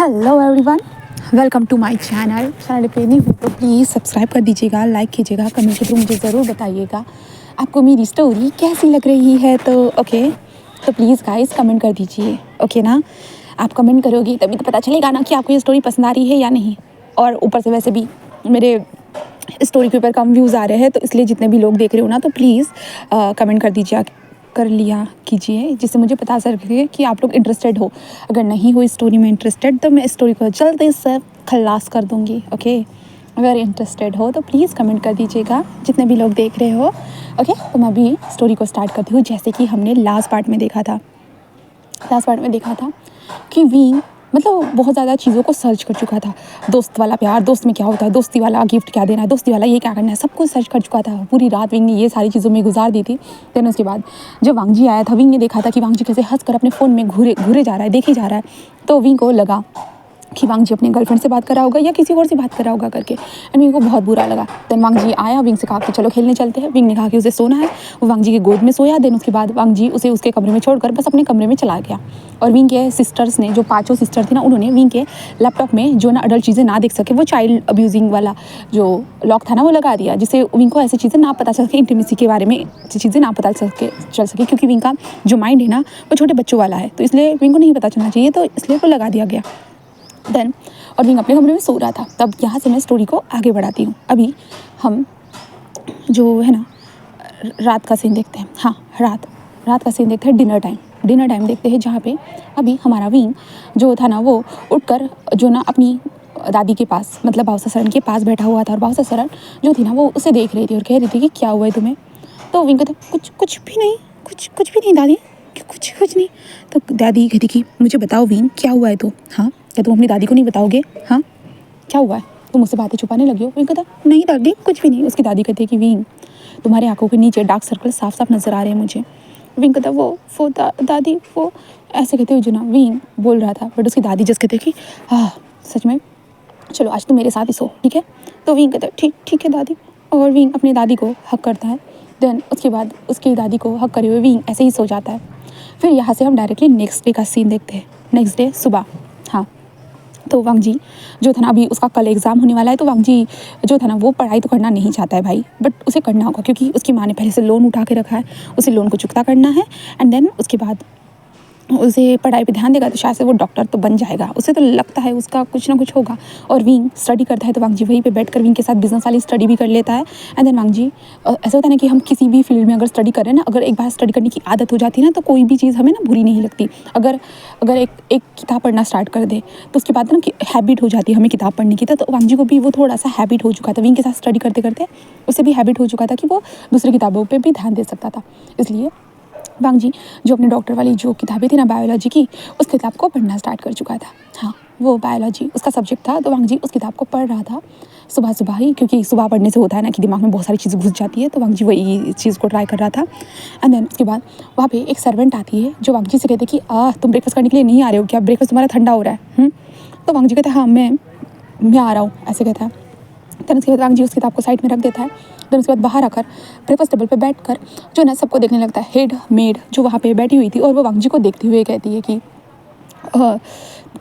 Hello everyone, welcome to my channel पे नहीं हो तो प्लीज़ सब्सक्राइब कर दीजिएगा, लाइक कीजिएगा, कमेंट के थ्रू मुझे ज़रूर बताइएगा आपको मेरी स्टोरी कैसी लग रही है। तो प्लीज़ गाइस कमेंट कर दीजिए, ओके ना। आप कमेंट करोगे तभी तो पता चलेगा ना कि आपको ये स्टोरी पसंद आ रही है या नहीं। और ऊपर से वैसे भी मेरे स्टोरी के ऊपर कम व्यूज़ आ रहे हैं, तो इसलिए जितने भी लोग देख रहे हो ना, तो प्लीज़ कमेंट कर लिया कीजिए, जिससे मुझे पता चल सके कि आप लोग इंटरेस्टेड हो। अगर नहीं हो इस स्टोरी में इंटरेस्टेड, तो मैं स्टोरी को जल्दी से खलास कर दूँगी, ओके। अगर इंटरेस्टेड हो तो प्लीज़ कमेंट कर दीजिएगा, जितने भी लोग देख रहे हो, ओके। तो मैं अभी स्टोरी को स्टार्ट करती हूँ। जैसे कि हमने लास्ट पार्ट में देखा था कि विंग मतलब बहुत ज़्यादा चीज़ों को सर्च कर चुका था। दोस्त वाला प्यार, दोस्त में क्या होता है, दोस्ती वाला गिफ्ट क्या देना है, दोस्ती वाला ये क्या करना है, सब कुछ सर्च कर चुका था। पूरी रात विंग ने ये सारी चीज़ों में गुजार दी थी। देन उसके बाद जब वांगजी आया था, विंग ने देखा था कि वांगजी कैसे हंस कर अपने फ़ोन में घूरे जा रहा है, देखे जा रहा है। तो विंग को लगा कि वांगजी अपनी गर्लफ्रेंड से बात कर रहा होगा या किसी और से बात कर रहा होगा करके। एंड विंग को बहुत बुरा लगा। देन वांगजी आया, विंग से कहा कि चलो खेलने चलते हैं। विंग ने कहा कि उसे सोना है, वो वांगजी की गोद में सोया। देन उसके बाद वांगजी उसे उसके कमरे में छोड़कर बस अपने कमरे में चला गया। और विंग के सिस्टर्स ने, जो 5 सिस्टर थी ना, उन्होंने विंग के लैपटॉप में जो ना अडल्ट चीज़ें ना देख सके, वो चाइल्ड अब्यूजिंग वाला जो लॉक था ना, वो लगा दिया, जिससे विंग को ऐसी चीज़ें ना पता चल सके, इंटीमेसी के बारे में चीज़ें ना पता चल सके, क्योंकि विंग का जो माइंड है ना, वो छोटे बच्चों वाला है, तो इसलिए विंग को नहीं पता चलना चाहिए, तो इसलिए वो लगा दिया गया। देन और विंग अपने कमरे में सो रहा था। तब यहाँ से मैं स्टोरी को आगे बढ़ाती हूँ। अभी हम जो है ना रात का सीन देखते हैं। हाँ, रात का सीन देखते हैं। डिनर टाइम देखते हैं, जहाँ पे अभी हमारा विंग जो था ना, वो उठकर जो ना अपनी दादी के पास, मतलब बाउसा सरन के पास बैठा हुआ था। और बाउसा सरन जो थी ना, वो उसे देख रही थी और कह रही थी कि क्या हुआ है तुम्हें। तो विंग कहता कुछ भी नहीं, कुछ भी नहीं दादी, कुछ नहीं। तो दादी कहती कि मुझे बताओ विंग, क्या हुआ है तो। हाँ, क्या तुम अपनी दादी को नहीं बताओगे? हाँ, क्या हुआ है, तुम मुझसे बातें छुपाने लगी हो। विंग कहता नहीं दादी, कुछ भी नहीं। उसकी दादी कहती है कि विंग, तुम्हारी आंखों के नीचे डार्क सर्कल साफ साफ नजर आ रहे हैं मुझे। विंग कहता वो दादी, वो ऐसे कहते हुए जो ना विंग बोल रहा था, बट उसकी दादी जस्ट कहते कि हाँ सच में, चलो आज तुम मेरे साथ ही सो, ठीक है। तो विंग कहता ठीक है दादी। और विंग अपनी दादी को हक करता है। देन उसके बाद उसकी दादी को हक करे हुए विंग ऐसे ही सो जाता है। फिर यहाँ से हम डायरेक्टली नेक्स्ट डे का सीन देखते हैं। नेक्स्ट डे सुबह, हाँ। तो वांगजी जो था ना, अभी उसका कल एग्ज़ाम होने वाला है, तो वांगजी जो था ना, वो पढ़ाई तो करना नहीं चाहता है भाई, बट उसे करना होगा, क्योंकि उसकी माँ ने पहले से लोन उठा के रखा है, उसे लोन को चुकता करना है। एंड देन उसके बाद उसे पढ़ाई पे ध्यान देगा तो शायद से वो डॉक्टर तो बन जाएगा, उसे तो लगता है उसका कुछ ना कुछ होगा। और विंग स्टडी करता है, तो वांगजी वहीं पे बैठकर विंग के साथ बिजनेस वाली स्टडी भी कर लेता है। एंड देन वांगजी, ऐसा होता है ना कि हम किसी भी फील्ड में अगर स्टडी करें ना, अगर एक बार स्टडी करने की आदत हो जाती है ना, तो कोई भी चीज़ हमें ना बुरी नहीं लगती। अगर एक किताब पढ़ना स्टार्ट कर दे, तो उसके बाद ना हैबिट हो जाती है हमें किताब पढ़ने की। तो वांगजी को भी वो थोड़ा सा हैबिट हो चुका था, विंग के साथ स्टडी करते करते उसे भी हैबिट हो चुका था कि वो दूसरी किताबों पर भी ध्यान दे सकता था। इसलिए वांगजी जो अपने डॉक्टर वाली जो किताबें थी ना बायोलॉजी की, उस किताब को पढ़ना स्टार्ट कर चुका था। हाँ, वो बायोलॉजी उसका सब्जेक्ट था, तो वांगजी उस किताब को पढ़ रहा था सुबह सुबह ही, क्योंकि सुबह पढ़ने से होता है ना कि दिमाग में बहुत सारी चीज़ें घुस जाती है। तो वांगजी वही चीज़ को ट्राई कर रहा था। एंड देन उसके बाद वहाँ पे एक सर्वेंट आती है, जो वांगजी से कहते कि तुम ब्रेकफास्ट करने के लिए नहीं आ रहे हो क्या, ब्रेकफास्ट तुम्हारा ठंडा हो रहा है। तो वांगजी कहता है हाँ मैं आ रहा हूँ, ऐसे कहता है। देन उसके बाद वांगजी उस किताब को साइड में रख देता है। देन उसके बाद बाहर आकर ब्रेकफास्ट टेबल पर बैठकर जो ना सबको देखने लगता है। हेड मेड जो वहाँ पे बैठी हुई थी, और वो वांगजी को देखते हुए कहती है कि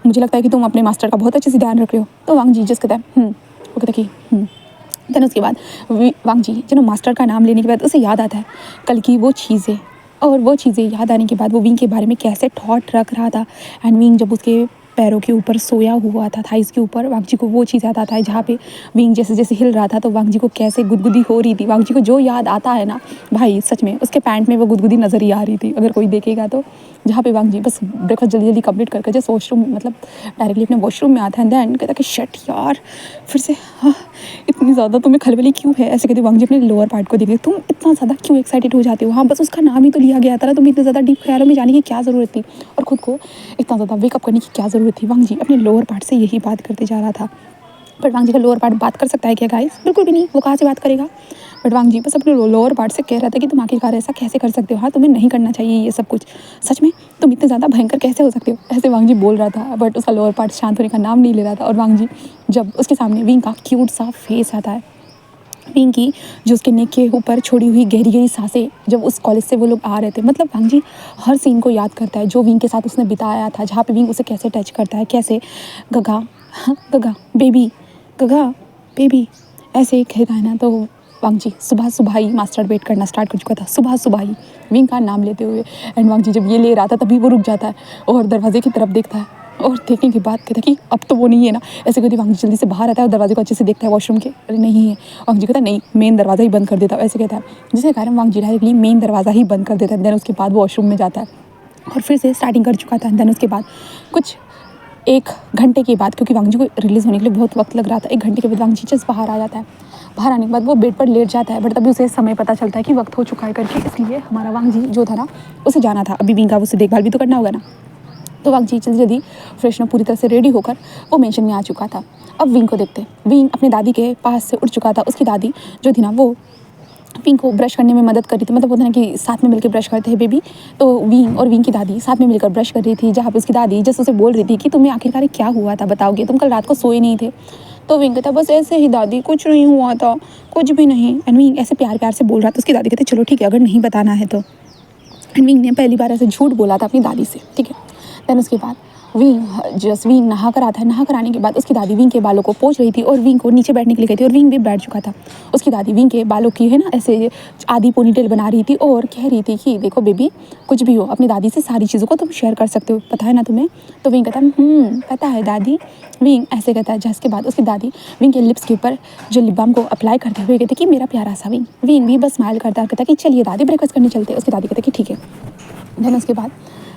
मुझे लगता है कि तुम अपने मास्टर का बहुत अच्छे से ध्यान रख रहे हो। तो वांगजी जिस कहता है वो कहता है कि देन उसके बाद वांगजी जो मास्टर का नाम लेने के बाद उसे याद आता है कल की वो चीज़ें, और वो चीज़ें याद आने के बाद वो विंग के बारे में कैसे थॉट रख रहा था। एंड विंग जब उसके पैरों के ऊपर सोया हुआ था, थाइस के ऊपर, वांगजी को वो चीज़ याद आता है जहाँ पे विंग जैसे जैसे हिल रहा था, तो वांगजी को कैसे गुदगुदी हो रही थी। वांगजी को जो याद आता है ना भाई, सच में उसके पैंट में वो गुदगुदी नज़र ही आ रही थी, अगर कोई देखेगा तो। जहाँ पे वांगजी बस ब्रेकफास्ट जल्दी जल्दी कंप्लीट करके जैसे वॉशरूम, मतलब डायरेक्टली अपने वॉशरूम में आता है। देन कहता कि शट यार, फिर से इतनी ज़्यादा तुम्हें खलबली क्यों है, ऐसे कहते वांगजी अपने लोअर पार्ट को देखे। तुम इतना ज़्यादा क्यों एक्साइटेड हो जाते हो, हाँ बस उसका नाम ही तो लिया गया था ना, तुम्हें इतने ज़्यादा डीप ख्यालों में जाने की क्या ज़रूरत थी, और खुद को इतना ज़्यादा वेकअप करने की क्या ज़रूरत थी। वांगजी अपने लोअर पार्ट से यही बात करते जा रहा था। बट वांगजी का लोअर पार्ट बात कर सकता है क्या गाइस? बिल्कुल भी नहीं, वो कहाँ से बात करेगा। बट वांगजी बस अपने लोअर पार्ट से कह रहा था कि तुम आखिरकार ऐसा कैसे कर सकते हो, हाँ तुम्हें नहीं करना चाहिए ये सब कुछ, सच में तुम इतने ज़्यादा भयंकर कैसे हो सकते हो, ऐसे वांगजी बोल रहा था। बट उसका लोअर पार्ट शांत होने का नाम नहीं ले रहा था। और वांगजी जब उसके सामने विंग का क्यूट सा फेस आता है, विंग की जो उसके नेक के ऊपर छोड़ी हुई गहरी गहरी सांसें जब उस कॉलेज से वो लोग आ रहे थे, मतलब वांग जी हर सीन को याद करता है जो विंग के साथ उसने बिताया था, जहाँ पे विंग उसे कैसे टच करता है, कैसे गगा गगा बेबी, गगा बेबी ऐसे ही कहता है ना। तो वांग जी सुबह सुबह ही मास्टर वेट करना स्टार्ट कर चुका था, सुबह सुबह ही विंग का नाम लेते हुए। एंड वांग जी जब ये ले रहा था तभी वो रुक जाता है और दरवाजे की तरफ देखता है और देखने के बाद कहता है कि अब तो वो नहीं है ना। ऐसे कहती वांग जी जल्दी से बाहर आता है और दरवाजे को अच्छे से देखता है वॉशरूम के, अरे नहीं है। वांग जी कहता है नहीं, मेन दरवाज़ा ही बंद कर देता है, ऐसे कहता है। जिसके कारण वांग जी डायरेक्टली मेन दरवाज़ा ही बंद कर देता है। देन उसके बाद वो वॉशरूम में जाता है और फिर से स्टार्टिंग कर चुका था। देन उसके बाद कुछ 1 घंटे के बाद, क्योंकि वांग जी को रिलीज़ होने के लिए बहुत वक्त लग रहा था, 1 घंटे के बाद वांग जी जस्ट बाहर आ जाता है। बाहर आने के बाद वो बेड पर लेट जाता है, बट तभी उसे समय पता चलता है कि वक्त हो चुका है करके, इसलिए हमारा वांग जी जो था ना उसे जाना था, अभी विंग का उसे देखभाल भी तो करना होगा ना। तो वांग जी जल्दी जल्दी फ्रेश ना पूरी तरह से रेडी होकर वो मेंशन में आ चुका था। अब विंग को देखते, विंग अपनी दादी के पास से उठ चुका था। उसकी दादी जो थी ना वो विंग को ब्रश करने में मदद कर रही थी, मतलब होता है ना कि साथ में मिलकर ब्रश करते हैं बेबी। तो विंग और विंग की दादी साथ में मिलकर ब्रश कर रही थी, जहाँ पे उसकी दादी जस्ट उसे बोल रही थी कि तुम्हें आखिरकार क्या हुआ था, बताओगे, तुम कल रात को सोए नहीं थे। तो विंग कहता बस ऐसे ही दादी, कुछ नहीं हुआ था, कुछ भी नहीं। एंड विंग ऐसे प्यार प्यार से बोल रहा था। उसकी दादी कहते चलो ठीक है, अगर नहीं बताना है तो। एंड विंग ने पहली बार ऐसे झूठ बोला था अपनी दादी से, ठीक है। देन उसके बाद विंग नहा कर आता है। नहा कर आने के बाद उसकी दादी विंग के बालों को पोंछ रही थी और विंग को नीचे बैठने के लिए गई थी और विंग भी बैठ चुका था। उसकी दादी विंग के बालों की है ना ऐसे आधी पोनीटेल बना रही थी और कह रही थी कि देखो बेबी, कुछ भी हो अपनी दादी से सारी चीज़ों को तुम शेयर कर सकते हो, पता है ना तुम्हें। तो विंग कहता है पता है दादी। विंग ऐसे कहता है, जिसके बाद उसकी दादी विंग के लिप्स के ऊपर जो लिप बाम को अप्लाई करते हुए कहते कि मेरा प्यारा सा विंग। विंग भी बस स्माइल करता कहता कि चलिए दादी ब्रेकफास्ट करने चलते। उसकी दादी कहते कि ठीक है। देन उसके बाद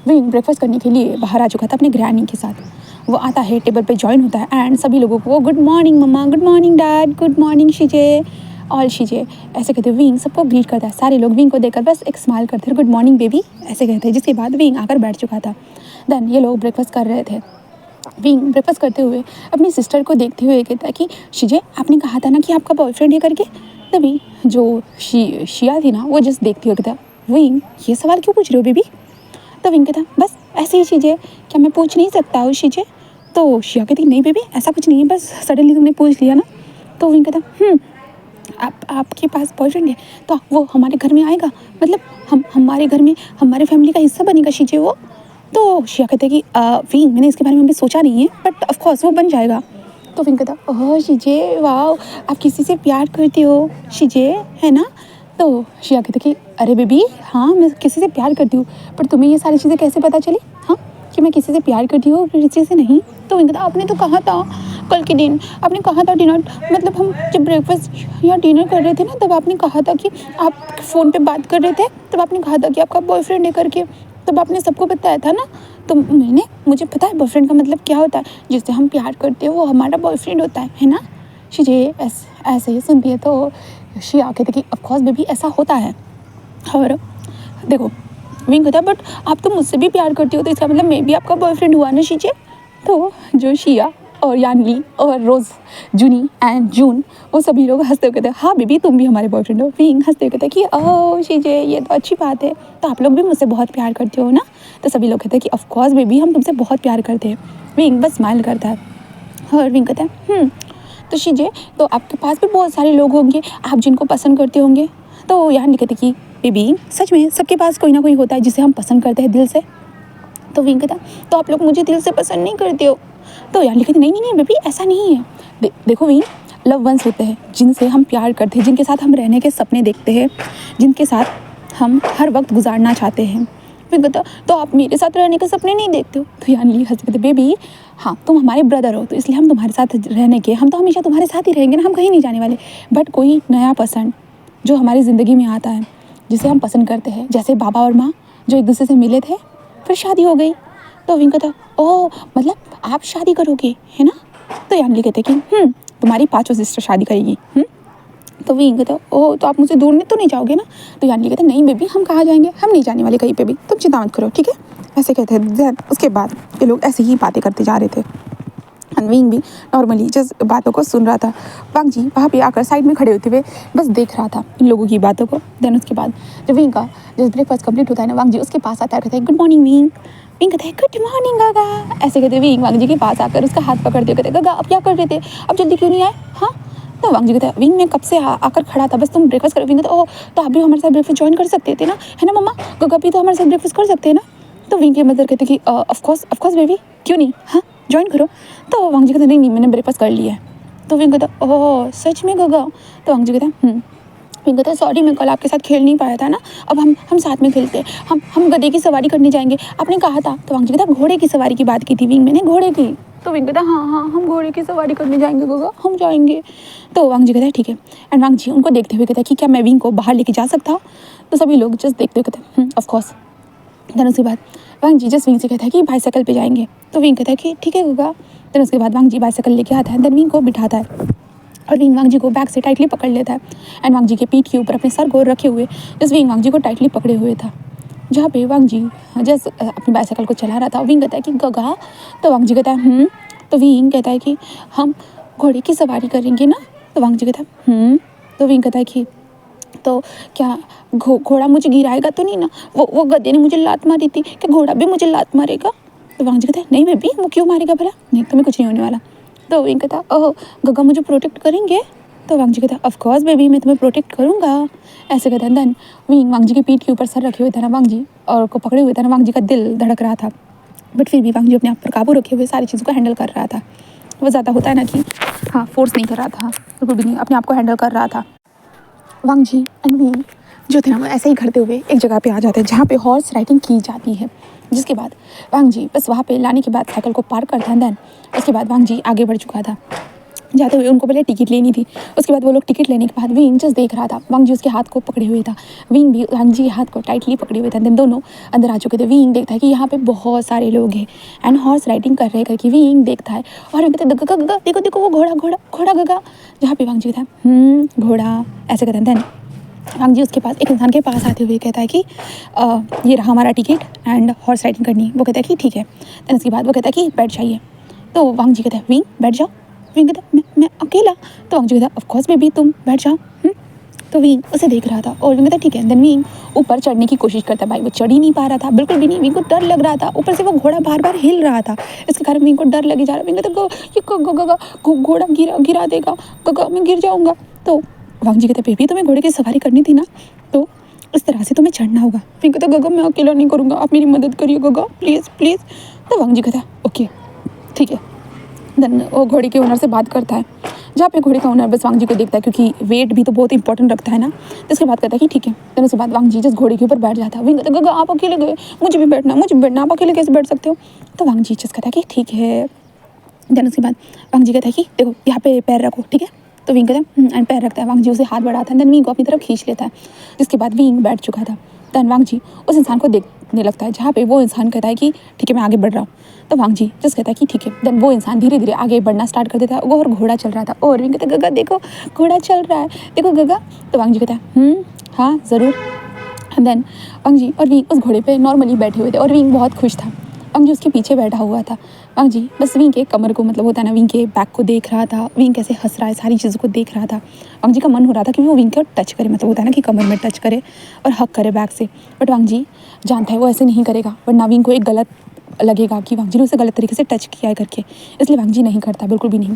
विंग ब्रेकफास्ट करने के लिए बाहर आ चुका था अपने ग्रैनी के साथ। वो आता है, टेबल पे ज्वाइन होता है एंड सभी लोगों को गुड मॉर्निंग मम्मा, good morning dad, good morning शीजे, ऑल शीजे ऐसे कहते हैं। विंग सबको ग्रीट करता है। सारे लोग विंग को देखकर बस एक स्माइल करते हैं, गुड मॉर्निंग बेबी ऐसे कहते हैं। जिसके बाद विंग आकर बैठ चुका था। देन ये लोग ब्रेकफास्ट कर रहे थे। विंग ब्रेकफास्ट करते हुए अपनी सिस्टर को देखते हुए कहता है कि शीजे आपने कहा था ना कि आपका बॉयफ्रेंड है करके। तभी जो शिया थी ना वो जस्ट देखती हुई कहता विंग ये सवाल क्यों पूछ रहे हो बेबी। तो विंग कहता बस ऐसे ही चीज़ें, क्या मैं पूछ नहीं सकता हूँ चीज़ें। तो शिया कहती नहीं बेबी ऐसा कुछ नहीं है, बस सडनली तुमने पूछ लिया ना। तो विंग कहता आपके पास बॉयफ्रेंड है तो वो हमारे घर में आएगा, मतलब हम हमारे घर में हमारे फैमिली का हिस्सा बनेगा शीजे वो। तो शिया कहते कि विंग मैंने इसके बारे में अभी सोचा नहीं है, बट ऑफकोर्स वो बन जाएगा। तो विंग कहता ओह शीजे वाह, आप किसी से प्यार करती हो शीजे, है ना। तो शिया कहते कि अरे बेबी हाँ मैं किसी से प्यार करती हूँ, पर तुम्हें ये सारी चीज़ें कैसे पता चली हाँ कि मैं किसी से प्यार करती हूँ किसी से नहीं। तो विंग कहता आपने तो कहा था कल के दिन, आपने कहा था डिनर, मतलब हम जब ब्रेकफास्ट या डिनर कर रहे थे ना तब आपने कहा था कि आप फ़ोन पे बात कर रहे थे, तब आपने कहा था कि आपका बॉयफ्रेंड है करके, तब आपने सबको बताया था ना। तो मुझे पता है बॉयफ्रेंड का मतलब क्या होता है, जिससे हम प्यार करते हैं वो हमारा बॉयफ्रेंड होता है ना। शीजे ऐसे ही सुनती है तो शिया कहते कि ऑफकोर्स बेबी ऐसा होता है। और देखो विंग कहता बट आप तो मुझसे भी प्यार करती हो तो इसका मतलब मैं भी आपका बॉयफ्रेंड हुआ ना शीजे। तो जो शिया और यानली और रोज़ जूनी एंड जून वो सभी लोग हंसते हुए कहते हैं हाँ बेबी तुम भी हमारे बॉयफ्रेंड हो। विंग हंसते हुए कहते हैं कि ओह शीजे ये तो अच्छी बात है, तो आप लोग भी मुझसे बहुत प्यार करते हो ना। तो सभी लोग कहते हैं कि ऑफकोर्स बेबी हम तुमसे बहुत प्यार करते हैं। विंग बस स्माइल करता है और विंग कहता है तो शीजे तो आपके पास भी बहुत सारे लोग होंगे आप जिनको पसंद करते होंगे। तो यहाँ कहते कि बेबी सच में सबके पास कोई ना कोई होता है जिसे हम पसंद करते हैं दिल से। तो विंग कहता तो आप लोग मुझे दिल से पसंद नहीं करते हो। तो यहाँ कहती नहीं बेबी ऐसा नहीं है। देखो विंग लव वंस होते हैं जिनसे हम प्यार करते हैं, जिनके साथ हम रहने के सपने देखते हैं, जिनके साथ हम हर वक्त गुजारना चाहते हैं। विंग कहता तो आप मेरे साथ रहने के सपने नहीं देखते हो। तो यानी हंस कहते बेबी हाँ तुम हमारे ब्रदर हो तो इसलिए हम तुम्हारे साथ रहने के, हम तो हमेशा तुम्हारे साथ ही रहेंगे ना, हम कहीं नहीं जाने वाले। बट कोई नया पसंद जो हमारी ज़िंदगी में आता है जिसे हम पसंद करते हैं, जैसे बाबा और माँ जो एक दूसरे से मिले थे फिर शादी हो गई। तो विंग कहता ओह मतलब आप शादी करोगे है ना। तो यानी कहते कि तुम्हारी 5 सिस्टर शादी करेगी। तो विंग कहता ओह तो आप मुझे दूर तो नहीं जाओगे ना। तो यानी कहते नहीं बेबी हम कहाँ जाएंगे, हम नहीं जाने वाले कहीं पे भी, तुम चिंता मत करो ठीक है ऐसे कहते हैं। उसके बाद ये लोग ऐसे ही बातें करते जा रहे थे। विंग भी नॉर्मली जिस बातों को सुन रहा था। वांग जी वहाँ पे आकर साइड में खड़े होते हुए बस देख रहा था इन लोगों की बातों को। देन उसके बाद जब विंग का जब ब्रेकफास्ट कंप्लीट होता है ना वांग जी उसके पास आता है, कहता है गुड मॉर्निंग विंग। विंग कहते हैं गुड मॉर्निंग गगा ऐसे कहते विंग वांग जी के पास आकर उसका हाथ पकड़ते हुए कहते गगा अब क्या कर रहे थे, अब जल्दी क्यों नहीं आए हाँ। तो वांग जी कहता है विंग मैं कब से आकर खड़ा था, बस तुम ब्रेकफास्ट करो। विंग कहता है ओह तो आप भी हमारे साथ ब्रेकफास्ट ज्वाइन कर सकते थे ना, है ना मम्मा, गगा भी तो हमारे साथ ब्रेकफास्ट कर सकते हैं ना। तो विंग की मदर कहते कि ऑफ कोर्स बेबी, क्यों नहीं, हाँ ज्वाइन करो। तो वांग जी कहते नहीं मैंने ब्रेकफास्ट कर लिया है। तो विंग कहता ओह सच में गगा। तो वांग जी कहता विंग कहता सॉरी मैं कल आपके साथ खेल नहीं पाया था ना, अब हम साथ में खेलते हैं, हम गधे की सवारी करने जाएंगे, आपने कहा था। तो वांग जी कहता घोड़े की सवारी की बात की थी विंग, मैंने घोड़े की। तो विंग कहता हाँ हम घोड़े की सवारी करने जाएंगे गगा, हम जाएंगे। तो वांग जी कहता है ठीक है। एंड वांग जी उनको देखते हुए कहता है कि क्या मैं विंग को बाहर लेके जा सकता हूँ। तो सभी लोग जस्ट देखते हुए कहते हैं ऑफ कोर्स। देन उसके बाद वांग जी जस्ट विंग से कहता है कि बाइसाइकिल पे जाएंगे। तो विंग कहता है कि ठीक है गगा। देन उसके बाद वांग जी बाइसाइकिल लेके आता है, देन विंग को बिठाता है और विंग वांग जी को बैक से टाइटली पकड़ लेता है। एंड वांग जी के पीठ के ऊपर अपने सर को रखे हुए जस्ट विंग वांग जी को टाइटली पकड़े हुए था। जहाँ पे वांग जी जस्ट अपनी बाइसाइकिल को चला रहा था, विंग कहता है कि गगा। तो वांग जी कहता है तो विंग कहता है कि हम घोड़े की सवारी करेंगे ना। तो वांग जी कहता है तो विंग कहता है कि तो क्या घोड़ा मुझे गिराएगा तो नहीं ना, वो गधे ने मुझे लात मारी थी, क्या घोड़ा भी मुझे लात मारेगा। तो वांग जी कहता है नहीं बेबी वो क्यों मारेगा भला, नहीं तुम्हें कुछ नहीं होने वाला। तो विंग कहता ओह गगा मुझे प्रोटेक्ट करेंगे। तो वांग जी कहता ऑफ कोर्स बेबी मैं तुम्हें प्रोटेक्ट करूँगा, ऐसे कहता है। देन विंग वांग जी के पीठ के ऊपर सर रखे हुए था ना वांग जी, और को पकड़े हुए था ना वांग जी का दिल धड़क रहा था, बट फिर भी वांग जी अपने आप पर काबू रखे हुए सारी चीज़ों को हैंडल कर रहा था। वो ज़्यादा होता है ना कि हाँ फोर्स नहीं कर रहा था, बिल्कुल भी नहीं, अपने आप को हैंडल कर रहा था। वांग जी एंड विंग जो थे ना वो ऐसे ही करते हुए एक जगह पे आ जाते हैं जहाँ पे हॉर्स राइडिंग की जाती है। जिसके बाद वांग जी बस वहाँ पे लाने के बाद साइकिल को पार्क करता है। देन उसके बाद वांग जी आगे बढ़ चुका था, जाते हुए उनको पहले टिकट लेनी थी। उसके बाद वो लोग टिकट लेने के बाद विंग जस्ट देख रहा था, वांग जी उसके हाथ को पकड़े हुए था, विंग भी वांग जी के हाथ को टाइटली पकड़े हुए थे। देन दोनों अंदर आ चुके थे। विंग देखता है कि यहाँ पे बहुत सारे लोग हैं एंड हॉर्स राइडिंग कर रहे करके विंग देखता है और कहते हैं गगा गगा देखो देखो वो घोड़ा घोड़ा घोड़ा गगा। जहाँ पे वांग जी कहता है घोड़ा, ऐसे कहते हैं। देन वांग जी उसके पास एक इंसान के पास आते हुए कहता है कि ये रहा हमारा टिकट एंड हॉर्स राइडिंग करनी है। वो कहता है कि ठीक है। देन उसके बाद वो कहता है कि बैठ जाइए। तो वांग जी कहता है विंग बैठ जाओ। विंग कहता है मैं अकेला। तो वांग जी कहता है ऑफ कोर्स बेबी तुम बैठ जाओ। तो विंग उसे देख रहा था और विंग कहता है ठीक है। देन विंग ऊपर चढ़ने की कोशिश करता है, भाई वो चढ़ ही नहीं पा रहा था बिल्कुल भी नहीं, विंग को डर लग रहा था, ऊपर से वो घोड़ा बार बार हिल रहा था, इसके कारण विंग को डर लगी जा रहा। विंग कहता ये घोड़ा गिरा देगा, गगा मैं गिर जाऊँगा। तो वांग जी कहते बेबी तुम्हें घोड़े की सवारी करनी थी ना, तो इस तरह से तुम्हें चढ़ना होगा। विंग कहता गगा मैं अकेला नहीं करूँगा, आप मेरी मदद करिए गगा प्लीज़ प्लीज़। तो वांग जी कहता ओके ठीक है। देन वो घोड़े के ओनर से बात करता है, जहाँ पे घोड़े का ओनर बस वांग जी को देखता है क्योंकि वेट भी तो बहुत इंपॉर्टेंट रखता है ना। तो इसके बाद कहता है कि ठीक है। देन उसके बाद वांग जी जस्ट घोड़े के ऊपर बैठ जाता है। विंग कहता गगा आप अकेले गए, मुझे भी बैठना, आप अकेले कैसे बैठ सकते हो। तो वांग जी जस्ट कहता है कि ठीक है। देन उसके बाद वांग जी कहता है कि देखो यहाँ पे पैर रखो ठीक है। तो विंग कहता है एंड पैर रखता है, वांग जी उसे हाथ बढ़ाता है। देन विंग को अपनी तरफ खींच लेता है, जिसके बाद विंग बैठ चुका था। देन वांग जी उस इंसान को देखने लगता है, जहाँ पे वो इंसान कहता है कि ठीक है मैं आगे बढ़ रहा हूँ। तो वांग जी जस्ट कहता है कि ठीक है। देन वो इंसान धीरे धीरे आगे बढ़ना स्टार्ट कर देता है और घोड़ा चल रहा था और विंग कहता है गगा देखो घोड़ा चल रहा है, देखो गगा। तो वांग जी कहता है हाँ ज़रूर। देन वांग जी और विंग उस घोड़े पे नॉर्मली बैठे हुए थे और विंग बहुत खुश था। वांग जी उसके पीछे बैठा हुआ था। वांग जी बस विंग के कमर को मतलब होता है ना, विंग के बैक को देख रहा था, विंग कैसे हंस रहा है, सारी चीज़ों को देख रहा था। वांग जी का मन हो रहा था कि वो विंग को टच करे, मतलब होता है ना कि कमर में टच करे और हक करे बैक से, बट वांग जी जानता है वो ऐसे नहीं करेगा वरना विंग को एक गलत लगेगा कि वांग जी ने उसे गलत तरीके से टच किया है करके, इसलिए वांग जी नहीं करता बिल्कुल भी नहीं।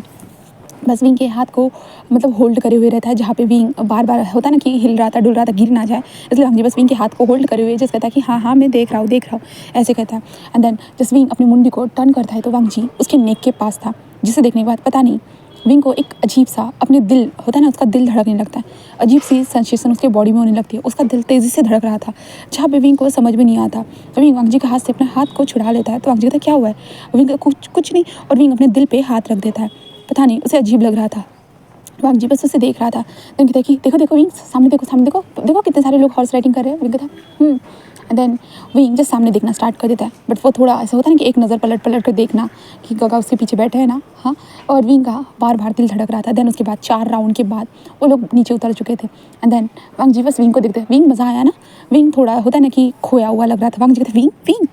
बस विंग के हाथ को मतलब होल्ड करे हुए रहता है, जहाँ पे विंग बार बार होता है ना कि हिल रहा था डुल रहा था, गिर ना जाए, इसलिए वांग जी बस विंग के हाथ को होल्ड करे हुए जैसे कहता है कि हाँ मैं देख रहा हूँ ऐसे कहता है। एंड देन जस्ट विंग अपनी मुंडी को टर्न करता है तो वांग जी उसके नेक के पास था, जिसे देखने के बाद पता नहीं विंग को एक अजीब सा अपने दिल होता है ना उसका दिल धड़कने लगता है, अजीब सी सेंसेशन उसके बॉडी में होने लगती है, उसका दिल तेज़ी से धड़क रहा था, जहाँ पे विंग को समझ में नहीं आता। तो विंग वांग जी के हाथ से अपने हाथ को छुड़ा लेता है। तो वांग जी कहता है क्या हुआ है। विंग कुछ नहीं, और विंग अपने दिल पे हाथ रख देता है, पता नहीं उसे अजीब लग रहा था। वांग जी बस उसे देख रहा था। देन कहता है कि देखो विंग सामने देखो कितने सारे लोग हॉर्स राइडिंग कर रहे हैं। विंग कहता एंड देन विंग जस्ट सामने देखना स्टार्ट कर देता है, बट वो थोड़ा ऐसा होता है ना कि एक नज़र पलट कर देखना कि गगा उसके पीछे बैठे है ना। हाँ, और विंग का बार बार दिल धड़क रहा था। देन उसके बाद 4 राउंड के बाद वो लोग नीचे उतर चुके थे। एंड देन वांग जी बस विंग को देखते हैं, विंग मज़ा आया ना, विंग थोड़ा होता है ना कि खोया हुआ लग रहा था। वांग जी कहते विंग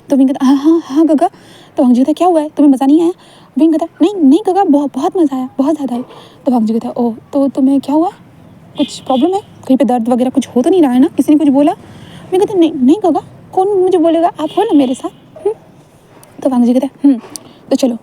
तो विंग कहता हाँ गगा। तो वांग जी कहता क्या हुआ है, तुम्हें मज़ा नहीं आया। विंग कहता नहीं गगा बहुत मज़ा आया, बहुत ज़्यादा है। तो वांग जी कहता ओह तो तुम्हें क्या हुआ, कुछ प्रॉब्लम है, कहीं पे दर्द वगैरह कुछ हो तो नहीं रहा है ना, किसी ने कुछ बोला। विंग कहता नहीं गगा, कौन मुझे बोलेगा, आप हो ना मेरे साथ। तो वांग जी कहता तो चलो,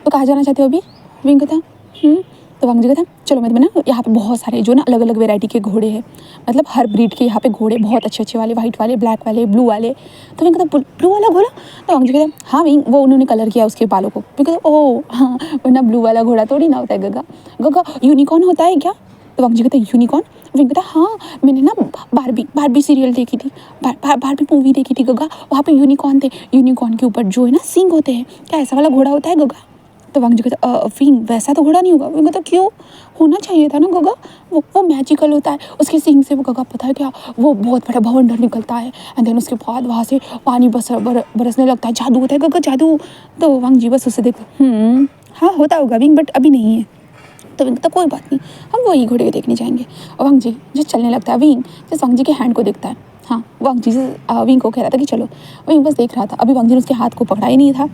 तो कहाँ जाना चाहते हो अभी। विंग कहता तो वांग जी कहता है चलो मैं तुम्हें ना यहाँ पे बहुत सारे जो ना अलग अलग वेराइटी के घोड़े हैं, मतलब हर ब्रीड के यहाँ पे घोड़े बहुत अच्छे अच्छे वाले, वाइट वाले, ब्लैक वाले, ब्लू वाले। तो विंग कहता ब्लू वाला घोड़ा? तो वांग जी कहता है हाँ विंग, वो उन्होंने कलर किया उसके बालों को। विंग कहता ओह हाँ, वरना ब्लू वाला घोड़ा थोड़ी ना होता है गगा। गगा यूनिकॉर्न होता है क्या? तो वांग जी कहता है यूनिकॉर्न? विंग कहता हाँ मैंने ना बारबी सीरियल देखी थी, बारबी मूवी देखी थी गगा, वहाँ पे यूनिकॉर्न थे, यूनिकॉर्न के ऊपर जो है ना सींग होते हैं, क्या ऐसा वाला घोड़ा होता है गगा? तो वांग जी कहता विंग वैसा तो घोड़ा नहीं होगा। विंग कहता क्यों, होना चाहिए था ना गगा, वो मैजिकल होता है, उसके सींग से वो गगा पता है क्या, वो बहुत बड़ा भवंडर निकलता है एंड देन उसके बाद वहाँ से पानी बरसने लगता है, जादू होता है गगा, जादू। तो वांग जी बस उसे देखते हाँ होता होगा विंग बट अभी नहीं है। तो विंग कहता कोई बात नहीं, हम वही घोड़े देखने जाएंगे। और वांग जी जो चलने लगता है, विंग जिस वांग जी के हैंड को देखता है, हाँ वांग जी से विंग को कह रहा था कि चलो, विंग बस देख रहा था, अभी वांग जी ने उसके हाथ को पकड़ा ही नहीं था,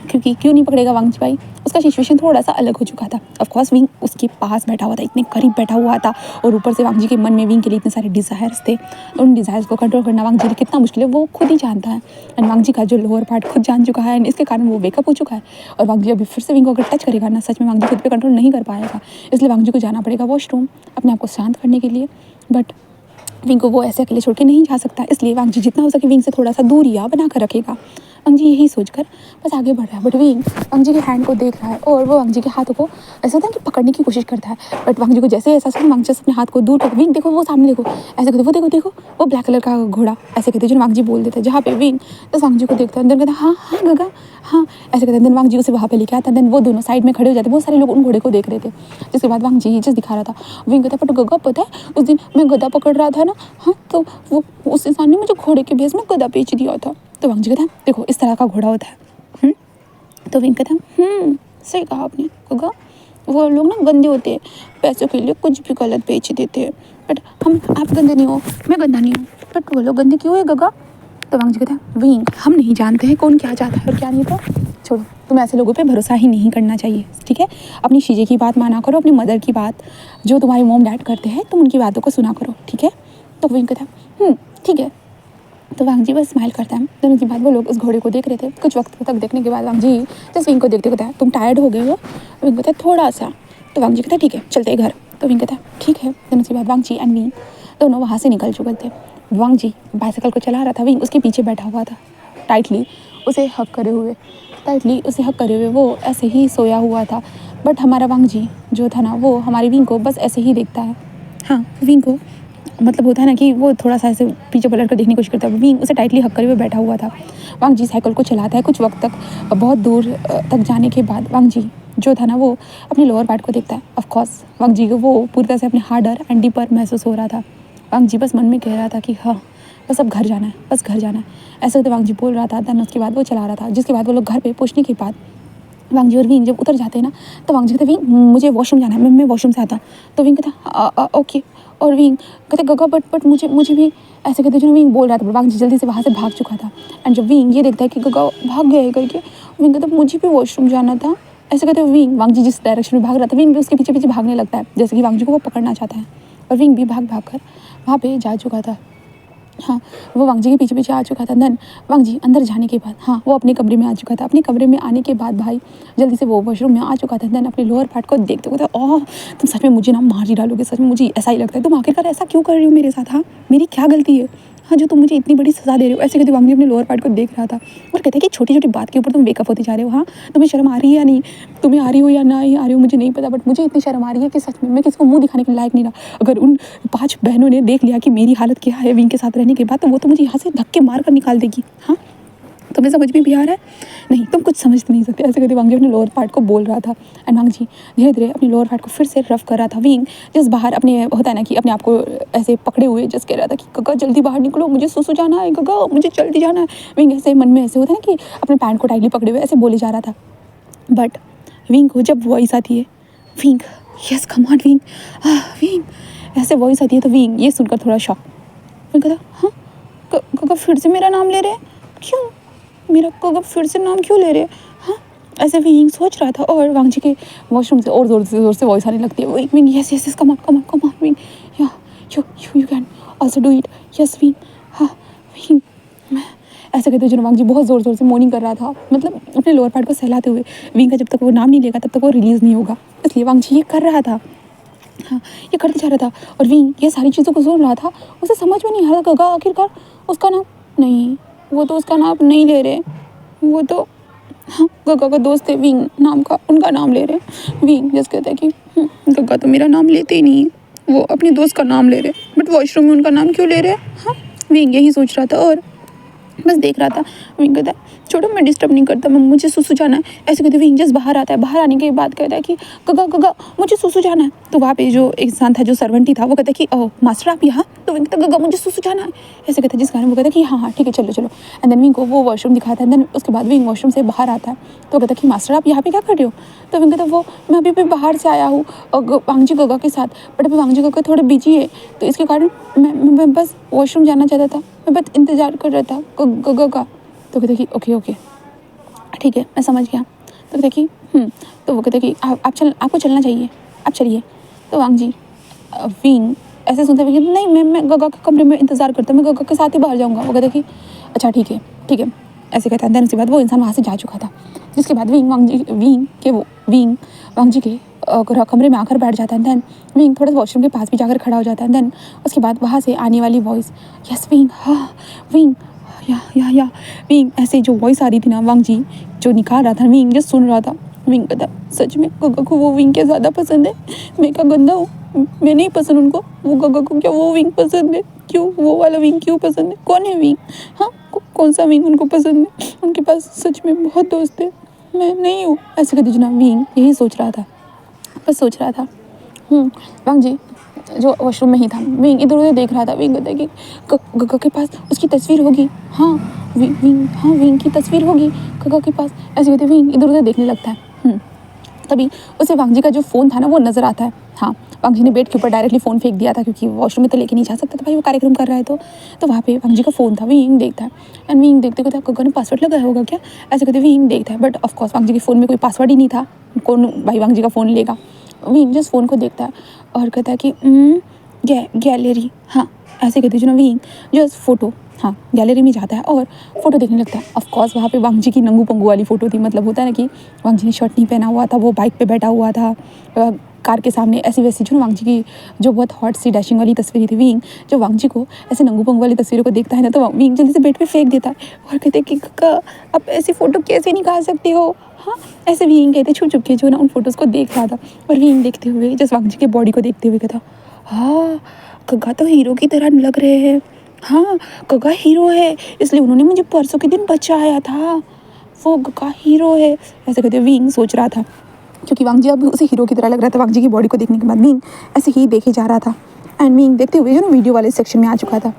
क्योंकि क्यों नहीं पकड़ेगा वांग जी भाई, उसका सिचुएशन थोड़ा सा अलग हो चुका था। ऑफकोर्स विंग उसके पास बैठा हुआ था, इतने करीब बैठा हुआ था, और ऊपर से वांग जी के मन में विंग के लिए इतने सारे डिज़ायर्स थे। उन डिज़ायर्स को कंट्रोल करना वांग जी लिए कितना मुश्किल है वो खुद ही जानता है, एंड वांग जी का जो लोअर पार्ट खुद जान चुका है, एंड इसके कारण वो वेकअप हो चुका है। और वांग जी अभी फिर से विंग को अगर टच करेगा ना, सच में वांग जी खुद पे कंट्रोल नहीं कर पाएगा, इसलिए वांग जी को जाना पड़ेगा वॉशरूम अपने आप को शांत करने के लिए। बट विंग को वो ऐसे अकेले छोड़ के नहीं जा सकता, इसलिए वांग जी जितना हो सके विंग से थोड़ा सा दूरियाँ बना कर रखेगा। वांग जी यही सोचकर बस आगे बढ़ रहा है, बट विंग वांग जी के हैंड को देख रहा है और वो वांग जी के हाथों को ऐसा होता है कि पकड़ने की कोशिश करता है, बट वांग जी को जैसे ऐसा वांग जी अपने हाथ को दूर कर, विंग देखो वो सामने देखो, ऐसे कहते वो देखो देखो वो ब्लैक कलर का घोड़ा, ऐसे कहते जो वांग जी बोल देते हैं, जहाँ पे विंग तो वांग जी को देखता है, देन कहता हाँ हाँ गगा हाँ, ऐसे कहते हैं। देन वांग जी उसे वहाँ पे लेके आता है, देन वो दोनों साइड में खड़े हो जाते, बहुत सारे लोग उन घोड़े को देख रहे थे। जिसके बाद वांग जी जस्ट दिखा रहा था, विंग कहता बट गगा पता है उस दिन मैं गधा पकड़ रहा था ना, हाँ तो वो उस इंसान ने मुझे घोड़े के भेस में गधा बेच दिया था। तो वांग जी कहता है देखो इस तरह का घोड़ा होता है। तो विंग कहता सही कहा आपने गगा, वो लोग ना गंदे होते हैं, पैसों के लिए कुछ भी गलत बेच देते हैं, बट आप गंदे नहीं हो, मैं गंदा नहीं हूँ, बट वो लोग गंदे क्यों है गगा? तो वांग जी कहता है विंग हम नहीं जानते हैं कौन क्या चाहता है और क्या नहीं, तो छोड़ो, तुम ऐसे लोगों पे भरोसा ही नहीं करना चाहिए, ठीक है? अपनी शीजे की बात माना करो, अपनी मदर की बात, जो तुम्हारे मॉम डैड करते हैं तुम उनकी बातों को सुना करो, ठीक है? तो विंग कहता है ठीक है। तो वांग जी बस स्माइल करता है। देन उसके बाद वो लोग उस घोड़े को देख रहे थे, कुछ वक्त तक देखने के बाद वांग जी जस्ट विंग को देखते कहता है तुम टायर्ड हो गए हो? विंग कहता है थोड़ा सा। तो वांग जी कहता है ठीक है चलते घर। तो विंग कहता है ठीक है। देन उसके बाद वांग जी एंड विंग दोनों वहाँ से निकल चुके थे। वांग जी बाइसाइकिल को चला रहा था, विंग उसके पीछे बैठा हुआ था, टाइटली उसे हक करे हुए वो ऐसे ही सोया हुआ था। बट हमारा वांग जी जो था ना, वो हमारी विंग को बस ऐसे ही देखता है। हाँ विंग को मतलब होता है ना कि वो थोड़ा सा ऐसे पीछे पलट कर देखने की कोशिश करता है, विंग उसे टाइटली हक करे हुए बैठा हुआ था। वांग जी साइकिल को चलाता है कुछ वक्त तक, बहुत दूर तक जाने के बाद वांग जी जो था ना वो अपने लोअर पार्ट को देखता है। ऑफकोर्स वांग जी को वो पूरी तरह से अपने हार्डर एंड डीपर महसूस हो रहा था। वांग जी बस मन में कह रहा था कि हाँ बस अब घर जाना है, बस घर जाना है, ऐसे तो वांग जी बोल रहा था। देन उसके बाद वो चला रहा था, जिसके बाद वो लोग घर पे पहुँचने के बाद वांग जी और विंग जब उतर जाते हैं ना, तो वांग जी कहते विंग मुझे वॉशरूम जाना है, मैं वॉशरूम से आता हूँ। तो विंग कहता ओके। और विंग कहते गगा बट मुझे भी ऐसे कहते जो विंग बोल रहा था, वांग जी जल्दी से वहाँ से भाग चुका था। एंड जब विंग ये देखता है कि गगा भाग गया है करके, विंग कहता मुझे भी वॉशरूम जाना था, ऐसे कहते विंग वांग जी जिस डायरेक्शन में भाग रहा था, विंग भी उसके पीछे पीछे भागने लगता है, जैसे कि वांग जी को वो पकड़ना चाहता है। और विंग भी भाग भाग कर वहाँ पे जा चुका था। हाँ वो वांग जी के पीछे पीछे आ चुका था। देन वांग जी अंदर जाने के बाद हाँ वो अपने कमरे में आ चुका था। अपने कमरे में आने के बाद भाई जल्दी से वो वॉशरूम में आ चुका था। देन अपने लोअर पार्ट को देखते हुए ओह तुम सच में मुझे ना मार ही डालोगे, सच में मुझे ऐसा ही लगता है, तुम आखिरकार ऐसा क्यों कर रही हो मेरे साथ? हाँ मेरी क्या गलती है हाँ जो तुम मुझे इतनी बड़ी सजा दे रहे हो? ऐसे कहते वांग जी अपने लोअर पार्ट को देख रहा था और कहते हैं कि छोटी छोटी बात के ऊपर तुम वेकअप होते जा रहे हो। हाँ तुम्हें शर्म आ रही है या नहीं? तुम्हें आ रही हो या नहीं आ रही हो मुझे नहीं पता, बट मुझे इतनी शर्म आ रही है कि सच में मैं किसी को मुंह दिखाने के लायक नहीं रहा। अगर उन 5 बहनों ने देख लिया कि मेरी हालत क्या है विंग के साथ रहने के बाद, तो वो तो मुझे यहाँ से धक्के मार कर निकाल देगी। हाँ तुम्हें समझ में भी आ रहा है? नहीं तुम कुछ समझ नहीं सकते, ऐसे करके वांग जी अपने लोअर पार्ट को बोल रहा था। एंड वांग जी धीरे धीरे अपने लोअर पार्ट को फिर से रफ कर रहा था। विंग जस्ट बाहर अपने होता है ना कि अपने आप को ऐसे पकड़े हुए जस्ट कह रहा था कि गगा जल्दी बाहर निकलो, मुझे सुसु जाना है, गगा मुझे जल्दी जाना है। विंग ऐसे मन में ऐसे होता है ना कि अपने पैंट को टाइटली पकड़े हुए ऐसे बोले जा रहा था। बट विंग को जब वॉइस आती है wing yes come on wing wing ऐसे वॉइस आती है, तो विंग ये सुनकर थोड़ा शॉक। विंग कहता हाँ गगा फिर से मेरा नाम ले रहे हैं, क्यों मेरा गगा फिर से नाम क्यों ले रहे हैं? हाँ ऐसे विंग सोच रहा था। और वांग जी के वॉशरूम से और जोर से वॉइस आने लगती है wing yes yes come on wing yeah you can also do it yes wing. हाँ विंग ऐसे कहते हुए वांग जी बहुत ज़ोर ज़ोर से मोर्निंग कर रहा था, मतलब अपने लोअर पार्ट को सहलाते हुए। विंग का जब तक वो नाम नहीं लेगा तब तक वो रिलीज़ नहीं होगा, इसलिए वांग जी ये कर रहा था। हाँ, ये करते जा रहा था और विंग ये सारी चीज़ों को सुन रहा था। उसे समझ में नहीं आ रहा गगा आखिरकार उसका नाम नहीं, वो तो उसका नाम नहीं ले रहे, वो तो हाँ गगा का दोस्त है विंग नाम का, उनका नाम ले रहे। विंग जैसे कहता है कि गगा तो मेरा नाम लेते ही नहीं है, वो अपने दोस्त का नाम ले रहे, बट वॉशरूम में उनका नाम क्यों ले रहे हैं। हाँ, विंग यही सोच रहा था और बस देख रहा था। विंग कहता है छोड़ो मैं डिस्टर्ब नहीं करता, मैं मुझे सुसु जाना है। ऐसे कहते विंग जस्ट बाहर आता है, बाहर आने के बाद कहता है कि गगा गगा मुझे सुसु जाना है। तो वहाँ पे जो इंसान था जो सर्वेंट ही था वो कहता है कि ओह मास्टर आप यहाँ, तो विंग कहता गगा मुझे सुसु जाना है। ऐसे कहता है जिस कारण वो कहता है कि हाँ ठीक है चलो चलो। एंड देन विंग को वो वॉशरूम दिखाता है। देन उसके बाद विंग वॉशरूम से बाहर आता है तो कहता है कि मास्टर आप यहाँ पे क्या कर रहे हो। तो विंग कहता वो मैं अभी बाहर से आया हूँ वांगजी गगा के साथ, बट अभी वांगजी गगा थोड़े बिजी है तो इसके कारण मैं बस वॉशरूम जाना चाहता था, मैं बस इंतज़ार कर रहा था गगा का। तो कहते कि ओके ओके ठीक है मैं समझ गया। तो कहते कि तो वो कहते कि आपको चलना चाहिए, आप चलिए। तो वांग जी विंग ऐसे सुनते हुए कि नहीं मैं गगा के कमरे में इंतज़ार करता हूँ, मैं गगा के साथ ही बाहर जाऊँगा। वो कहते कि अच्छा ठीक है ऐसे कहता है। देन उसके बाद वो इंसान वहाँ से जा चुका था, जिसके बाद विंग वांग जी के कमरे में आकर बैठ जाता है। देन विंग थोड़ा वॉशरूम के पास भी जाकर खड़ा हो जाता है। देन उसके बाद वहाँ से आने वाली वॉइस यस विंग हाँ विंग या विंग ऐसे जो वॉइस आ रही थी ना वांग जी जो निकाल रहा था, विंग जो सुन रहा था। विंग कहता सच में गगा को वो विंग क्या ज़्यादा पसंद है, मैं क्या गंदा हूँ, मैं नहीं पसंद उनको, वो गगा को क्या वो विंग पसंद है, क्यों वो वाला विंग क्यों पसंद है, कौन है विंग, हाँ कौन सा विंग उनको पसंद है, उनके पास सच में बहुत दोस्त है, मैं नहीं हूँ। ऐसे कहते जना विंग यही सोच रहा था, बस सोच रहा था। वांग जी जो वॉशरूम में ही था, विंग इधर उधर देख रहा था। विंग कहता है कि गगा के पास उसकी तस्वीर होगी, हाँ विंग की तस्वीर होगी गगा के पास। ऐसे कहते विंग इधर उधर देखने लगता है। तभी उसे वांग जी का जो फ़ोन था ना वो नज़र आता है। हाँ, वांग जी ने बेड के ऊपर डायरेक्टली फ़ोन फेंक दिया था क्योंकि वॉशरूम में तो लेके नहीं जा सकता था भाई, वो कार्यक्रम कर रहा है तो वहाँ पे वांग जी का फ़ोन था। विंग देखता है एंड विंग देखते कहता गगा ने पासवर्ड लगाया होगा क्या, ऐसे कहते विंग देखता है। बट ऑफकोर्स वांग जी के फ़ोन में कोई पासवर्ड ही नहीं था, कौन भाई वांग जी का फ़ोन लेगा। विंग जस्ट फ़ोन को देखता है और कहता है कि गैलरी, हाँ ऐसे कहते जो विंग जस्ट फ़ोटो, हाँ गैलरी में जाता है और फ़ोटो देखने लगता है। ऑफकोर्स वहाँ पे वांग जी की नंगू पंगू वाली फ़ोटो थी, मतलब होता है ना कि वांग जी ने शर्ट नहीं पहना हुआ था, वो बाइक पे बैठा हुआ था कार के सामने, ऐसी वैसी जो वांग जी की जो बहुत हॉट सी डैशिंग वाली तस्वीर थी। विंग जो वांग जी को ऐसे नंगू पंगू वाली तस्वीरों को देखता है ना तो विंग जल्दी से बेड पे फेंक देता है और कहते कि काका आप ऐसी फ़ोटो कैसे निकाल सकते हो। हाँ, ऐसे विंग कहते छुप छुप के जो ना उन फोटोज़ को देख रहा था और विंग देखते हुए जस्ट वांग जी के बॉडी को देखते हुए कहता हाँ गगा तो हीरो की तरह लग रहे हैं, हाँ गगा हीरो है इसलिए उन्होंने मुझे परसों के दिन बचाया था, वो गगा हीरो है। ऐसे कहते विंग सोच रहा था क्योंकि वांग जी अब उसे हीरो की तरह लग रहा था। वांग जी की बॉडी को देखने के बाद विंग ऐसे ही देखे जा रहा था एंड विंग देखते हुए जो ना वीडियो वाले सेक्शन में आ चुका था।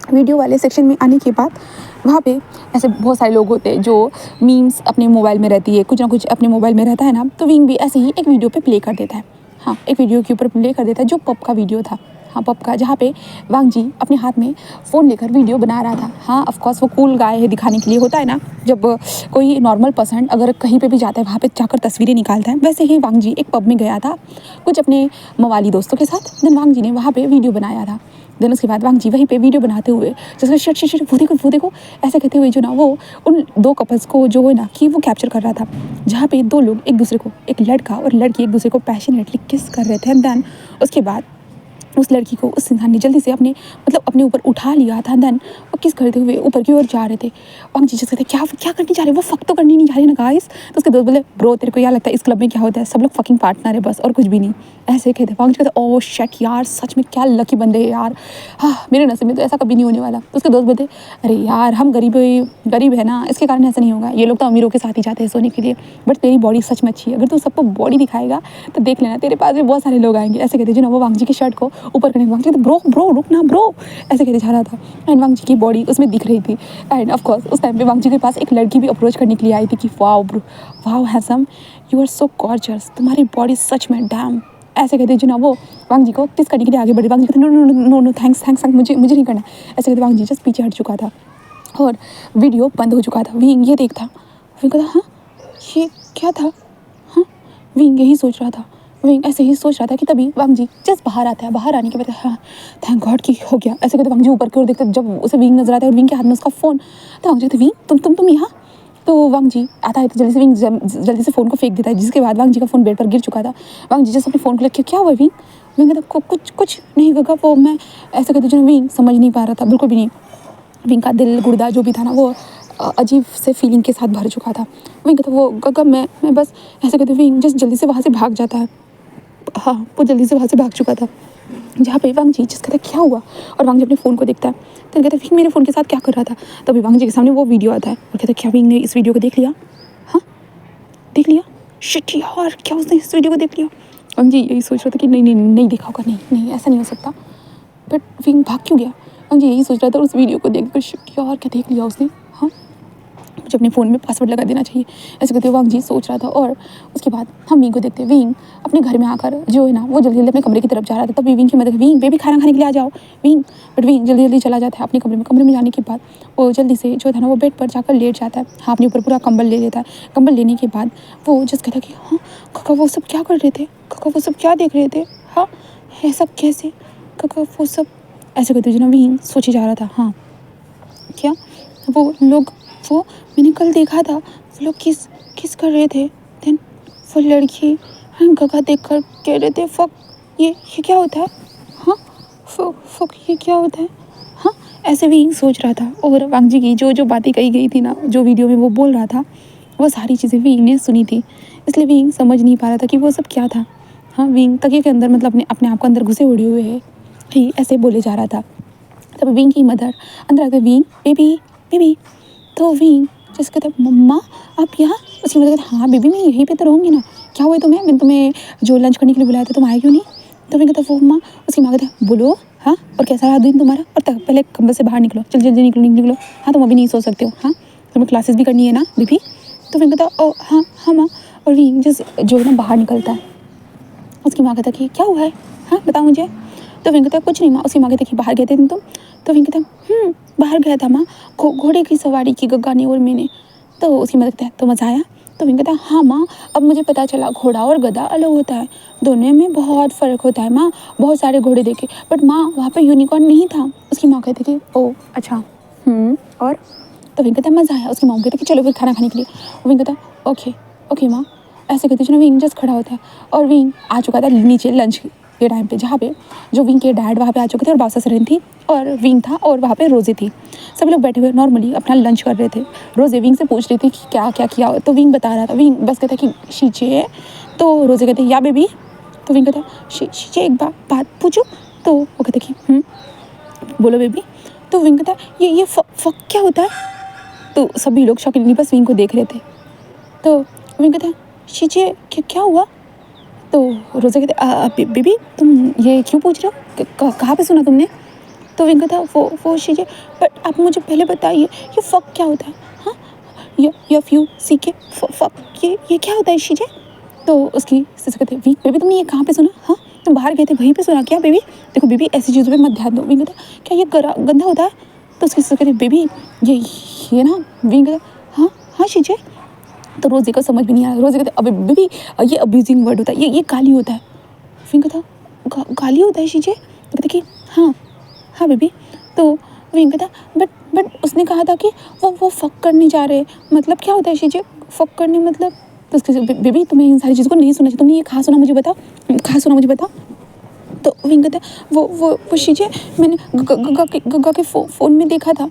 वीडियो वाले सेक्शन में आने के बाद वहाँ पे ऐसे बहुत सारे लोग होते हैं जो मीम्स अपने मोबाइल में रहती है, कुछ ना कुछ अपने मोबाइल में रहता है ना, तो विंग भी ऐसे ही एक वीडियो पे प्ले कर देता है। हाँ, एक वीडियो के ऊपर प्ले कर देता है जो पब का वीडियो था। हाँ, पब का, जहाँ पे वांग जी अपने हाथ में फ़ोन लेकर वीडियो बना रहा था। हाँ, ऑफकोर्स वो कूल गाय है दिखाने के लिए, होता है ना जब कोई नॉर्मल पर्सन अगर कहीं पे भी जाता है वहाँ पे जाकर तस्वीरें निकालता है, वैसे ही वांग जी एक पब में गया था कुछ अपने मवाली दोस्तों के साथ। देन वांग जी ने वहाँ पे वीडियो बनाया था। देन उसके बाद वांग जी वहीं पे वीडियो बनाते हुए जैसे शट वो देखो ऐसे कहते हुए जो ना वो उन दो कपल्स को जो है ना कि वो कैप्चर कर रहा था, जहाँ पे दो लोग एक दूसरे को, एक लड़का और लड़की एक दूसरे को पैशनेटली किस कर रहे थे। देन उसके बाद उस लड़की को उस इंसान ने जल्दी से अपने ऊपर उठा लिया था। देन वो किस करते हुए ऊपर की ओर जा रहे थे। वांग जी कहते क्या करने जा रहे, वो फक तो करने नहीं जा रहे ना गाइस। तो उसके दोस्त बोले ब्रो तेरे को क्या लगता है इस क्लब में क्या होता है, सब लोग फकिंग पार्टनर है बस और कुछ भी नहीं, ऐसे कहते। वांग जी कहते ओह शिट यार सच में क्या लकी बंदे हैं यार, हाँ मेरे नसीब में तो ऐसा कभी नहीं होने वाला। तो उसके दोस्त बोलते अरे यार हम गरीब है ना, इसके कारण ऐसा नहीं होगा, ये लोग तो अमीरों के साथ ही जाते हैं सोने के लिए, बट तेरी बॉडी सच में अच्छी है, अगर तू सबको बॉडी दिखाएगा तो देख लेना तेरे पास भी बहुत सारे लोग आएंगे। ऐसे कहते जो ना वो वांग जी की शर्ट को ऊपर करने, वांग जी कहते ब्रो रुक ना ब्रो, ऐसे कहते जा रहा था। एंड वांग जी की बॉडी उसमें दिख रही थी। एंड ऑफकोर्स उस टाइम पे वांग जी के पास एक लड़की भी अप्रोच करने के लिए आई थी कि wow bro, wow handsome, you are so gorgeous, तुम्हारी बॉडी सच में डैम, ऐसे कहते जो ना वो वांग जी को किस करने के लिए आगे बढ़े। वांग जी कहते नो थैंक्स मुझे नहीं करना, ऐसे कहते वांग जी जस्ट पीछे हट चुका था और वीडियो बंद हो चुका था। विंग ये देखता, विंग कहता हाँ ये क्या था, हाँ विंग यही सोच रहा था। विंग ऐसे ही सोच रहा था कि तभी वांग जी जस्ट बाहर आता है। बाहर आने के बाद हाँ थैंक गॉड कि हो गया। ऐसे कहते वांग जी ऊपर की ओर देखते, जब उसे विंग नजर आता है और विंग के हाथ में उसका फ़ोन, तो वांग जी कहते विंग तुम यहाँ। तो वांग जी आता है तो जल्दी से विंग जल्दी से फ़ोन को फेंक देता है, जिसके बाद वांग जी का फ़ोन बेड पर गिर चुका था। वांग जी जैसे अपने फ़ोन को लेकर क्या हुआ विंग? विंग कहता कुछ नहीं गगा, वो मैं ऐसे कहते जो विंग समझ नहीं पा रहा था बिल्कुल भी नहीं। विंग का दिल गुर्दा जो भी था ना वो अजीब से फीलिंग के साथ भर चुका था। विंग कहता वो गगा मैं बस ऐसे कहते विंग जस्ट जल्दी से वहाँ से भाग जाता है। हाँ वो जल्दी से वहाँ से भाग चुका था। जहाँ पे वांग जी जिस कहता क्या हुआ, और वांग जी अपने फ़ोन को देखता है तो कहता विंग मेरे फ़ोन के साथ क्या कर रहा था। तभी वांग जी के सामने वो वीडियो आता है और कहता क्या विंग ने इस वीडियो को देख लिया? हाँ देख लिया, शिट यार क्या उसने इस वीडियो को देख लिया। वांग जी यही सोच रहा था कि नहीं देखा होगा, नहीं ऐसा नहीं हो सकता। बट विंग भाग क्यों गया? वांग जी यही सोच रहा था उस वीडियो को देख कर, शिट यार क्या देख लिया उसने। हाँ मुझे अपने फ़ोन में पासवर्ड लगा देना चाहिए, ऐसे करते वांग जी सोच रहा था। और उसके बाद हम विंग को देखते हैं। विंग अपने घर में आकर जो है ना वो जल्दी जल्दी अपने कमरे की तरफ जा रहा था। तभी विंग की मदद, विंग बेबी खाना खाने के लिए आ जाओ विंग। बट विंग जल्दी जल्दी चला जाता है अपने कमरे में। कमरे में जाने के बाद वो जल्दी से जो था ना वो बेड पर जाकर लेट जाता है। हाँ अपने ऊपर पूरा कंबल ले लेता है। कंबल लेने के बाद वो जस्ट कहता कि हाँ काका वो सब क्या कर रहे थे, काका वो सब क्या देख रहे थे, हाँ ये सब कैसे काका वो सब, ऐसे करते जो ना विंग सोचे जा रहा था। हाँ क्या वो लोग, वो मैंने कल देखा था वो लोग किस कर रहे थे। देन वो लड़की गगा देख कर कह रहे थे फक ये क्या होता है। हाँ फक ये क्या होता है। हाँ ऐसे भी सोच रहा था। और वांग जी की जो बातें कही गई थी ना, जो वीडियो में वो बोल रहा था, वो सारी चीज़ें विंग ने सुनी थी, इसलिए विंग समझ नहीं पा रहा था कि वो सब क्या था। हाँ विंग तकिए के अंदर मतलब अपने आप को अंदर घुसे उड़े हुए है ही ऐसे बोले जा रहा था। तब विंग की मदर अंदर आकर विंग बेबी। तो विंग जैसे कहता मम्मा आप यहाँ। उसकी मदर कहता हाँ बेबी मैं यहीं पे तो रहूँगी ना, क्या हुआ तुम्हें, मैंने तुम्हें जो लंच करने के लिए बुलाया था तुम आए क्यों नहीं। तो विंग कहता वो मम्मा, उसकी माँ कहता बोलो हाँ और कैसा रहा दिन तुम्हारा, और तक पहले कमरे से बाहर निकलो, जल्दी निकलो। हाँ तुम अभी नहीं सो सकते हो, हाँ तुम्हें क्लासेस भी करनी है ना बेबी। तो विंग कहता ओ हाँ माँ। और विंग जैसे जो ना बाहर निकलता है। उसकी माँ कहता कि क्या हुआ है, हाँ बताओ मुझे। तो विंग कहता कुछ नहीं माँ। उसकी माँ कहती कि बाहर गए थे तुम। तो विंग कहता बाहर गया था माँ, घोड़े की सवारी की गग्गा ने और मैंने। तो उसकी मदद कहता है तो मज़ा आया। तो विंग कहता हाँ माँ अब मुझे पता चला घोड़ा और गधा अलग होता है, दोनों में बहुत फ़र्क होता है माँ, बहुत सारे घोड़े देखे बट माँ वहाँ पे यूनिकॉर्न नहीं था। उसकी माँ कहती कि ओ अच्छा और। तो विंग कहता मज़ा आया। उसकी माँ कहती कि चलो फिर खाना खाने के लिए। विंग कहता ओके माँ। ऐसे कहते चलो विंग जस्ट खड़ा होता है और विंग आ चुका था नीचे लंच के टाइम पे, जहाँ पे जो विंग के डैड वहाँ पे आ चुके थे और बासा सरन थी और विंग था और वहाँ पे रोज़े थी। सभी लोग बैठे हुए नॉर्मली अपना लंच कर रहे थे। रोज़े विंग से पूछ रही थी कि क्या क्या किया, तो विंग बता रहा था। विंग बस कहता कि शीचे है। तो रोज़े कहते या बेबी। तो विंग कहता शीचे एक बात पूछूं। तो वो कहते कि बोलो बेबी। तो विंग कहता ये फक क्या होता है। तो सभी लोग शौकीन बस विंग को देख रहे थे। तो विंग कहता शीचे क्या हुआ। तो रोज़ा कहते बेबी तुम ये क्यों पूछ रहे हो, कहाँ पे सुना तुमने। तो विंग कहता वो शीजे बट आप मुझे पहले बताइए ये फ़क क्या होता है। हाँ या फ्यू सीखे फ़क ये क्या होता है शीजे। तो उसकी सिस्टर कहते विंग बेबी तुमने ये कहाँ पे सुना, हाँ तुम बाहर गए थे वहीं पे सुना क्या बेबी। देखो बेबी ऐसी चीज़ों पे मत ध्यान दो। विंग कहता क्या ये गंदा होता है। तो उसकी सिस्टर कहती बेबी ये ना। विंग कहता हाँ शीजे। तो रोज़े को समझ भी नहीं आया। रोज़े कहते अबे बेबी ये अब्यूजिंग वर्ड होता है, ये गाली होता है। विंग कहता गाली होता है शीजे। तो कहते कि हाँ बेबी। तो विंग कहता बट उसने कहा था कि वो फक करने जा रहे हैं, मतलब क्या होता है शीजे फक करने मतलब। तो उसके बेबी तुम्हें इन सारी चीज़ों को नहीं सुनना चाहिए, तुमने ये कहाँ सुना मुझे बताओ। तो विंग कहता वो शीजे मैंने गग्गा के फ़ोन में देखा था।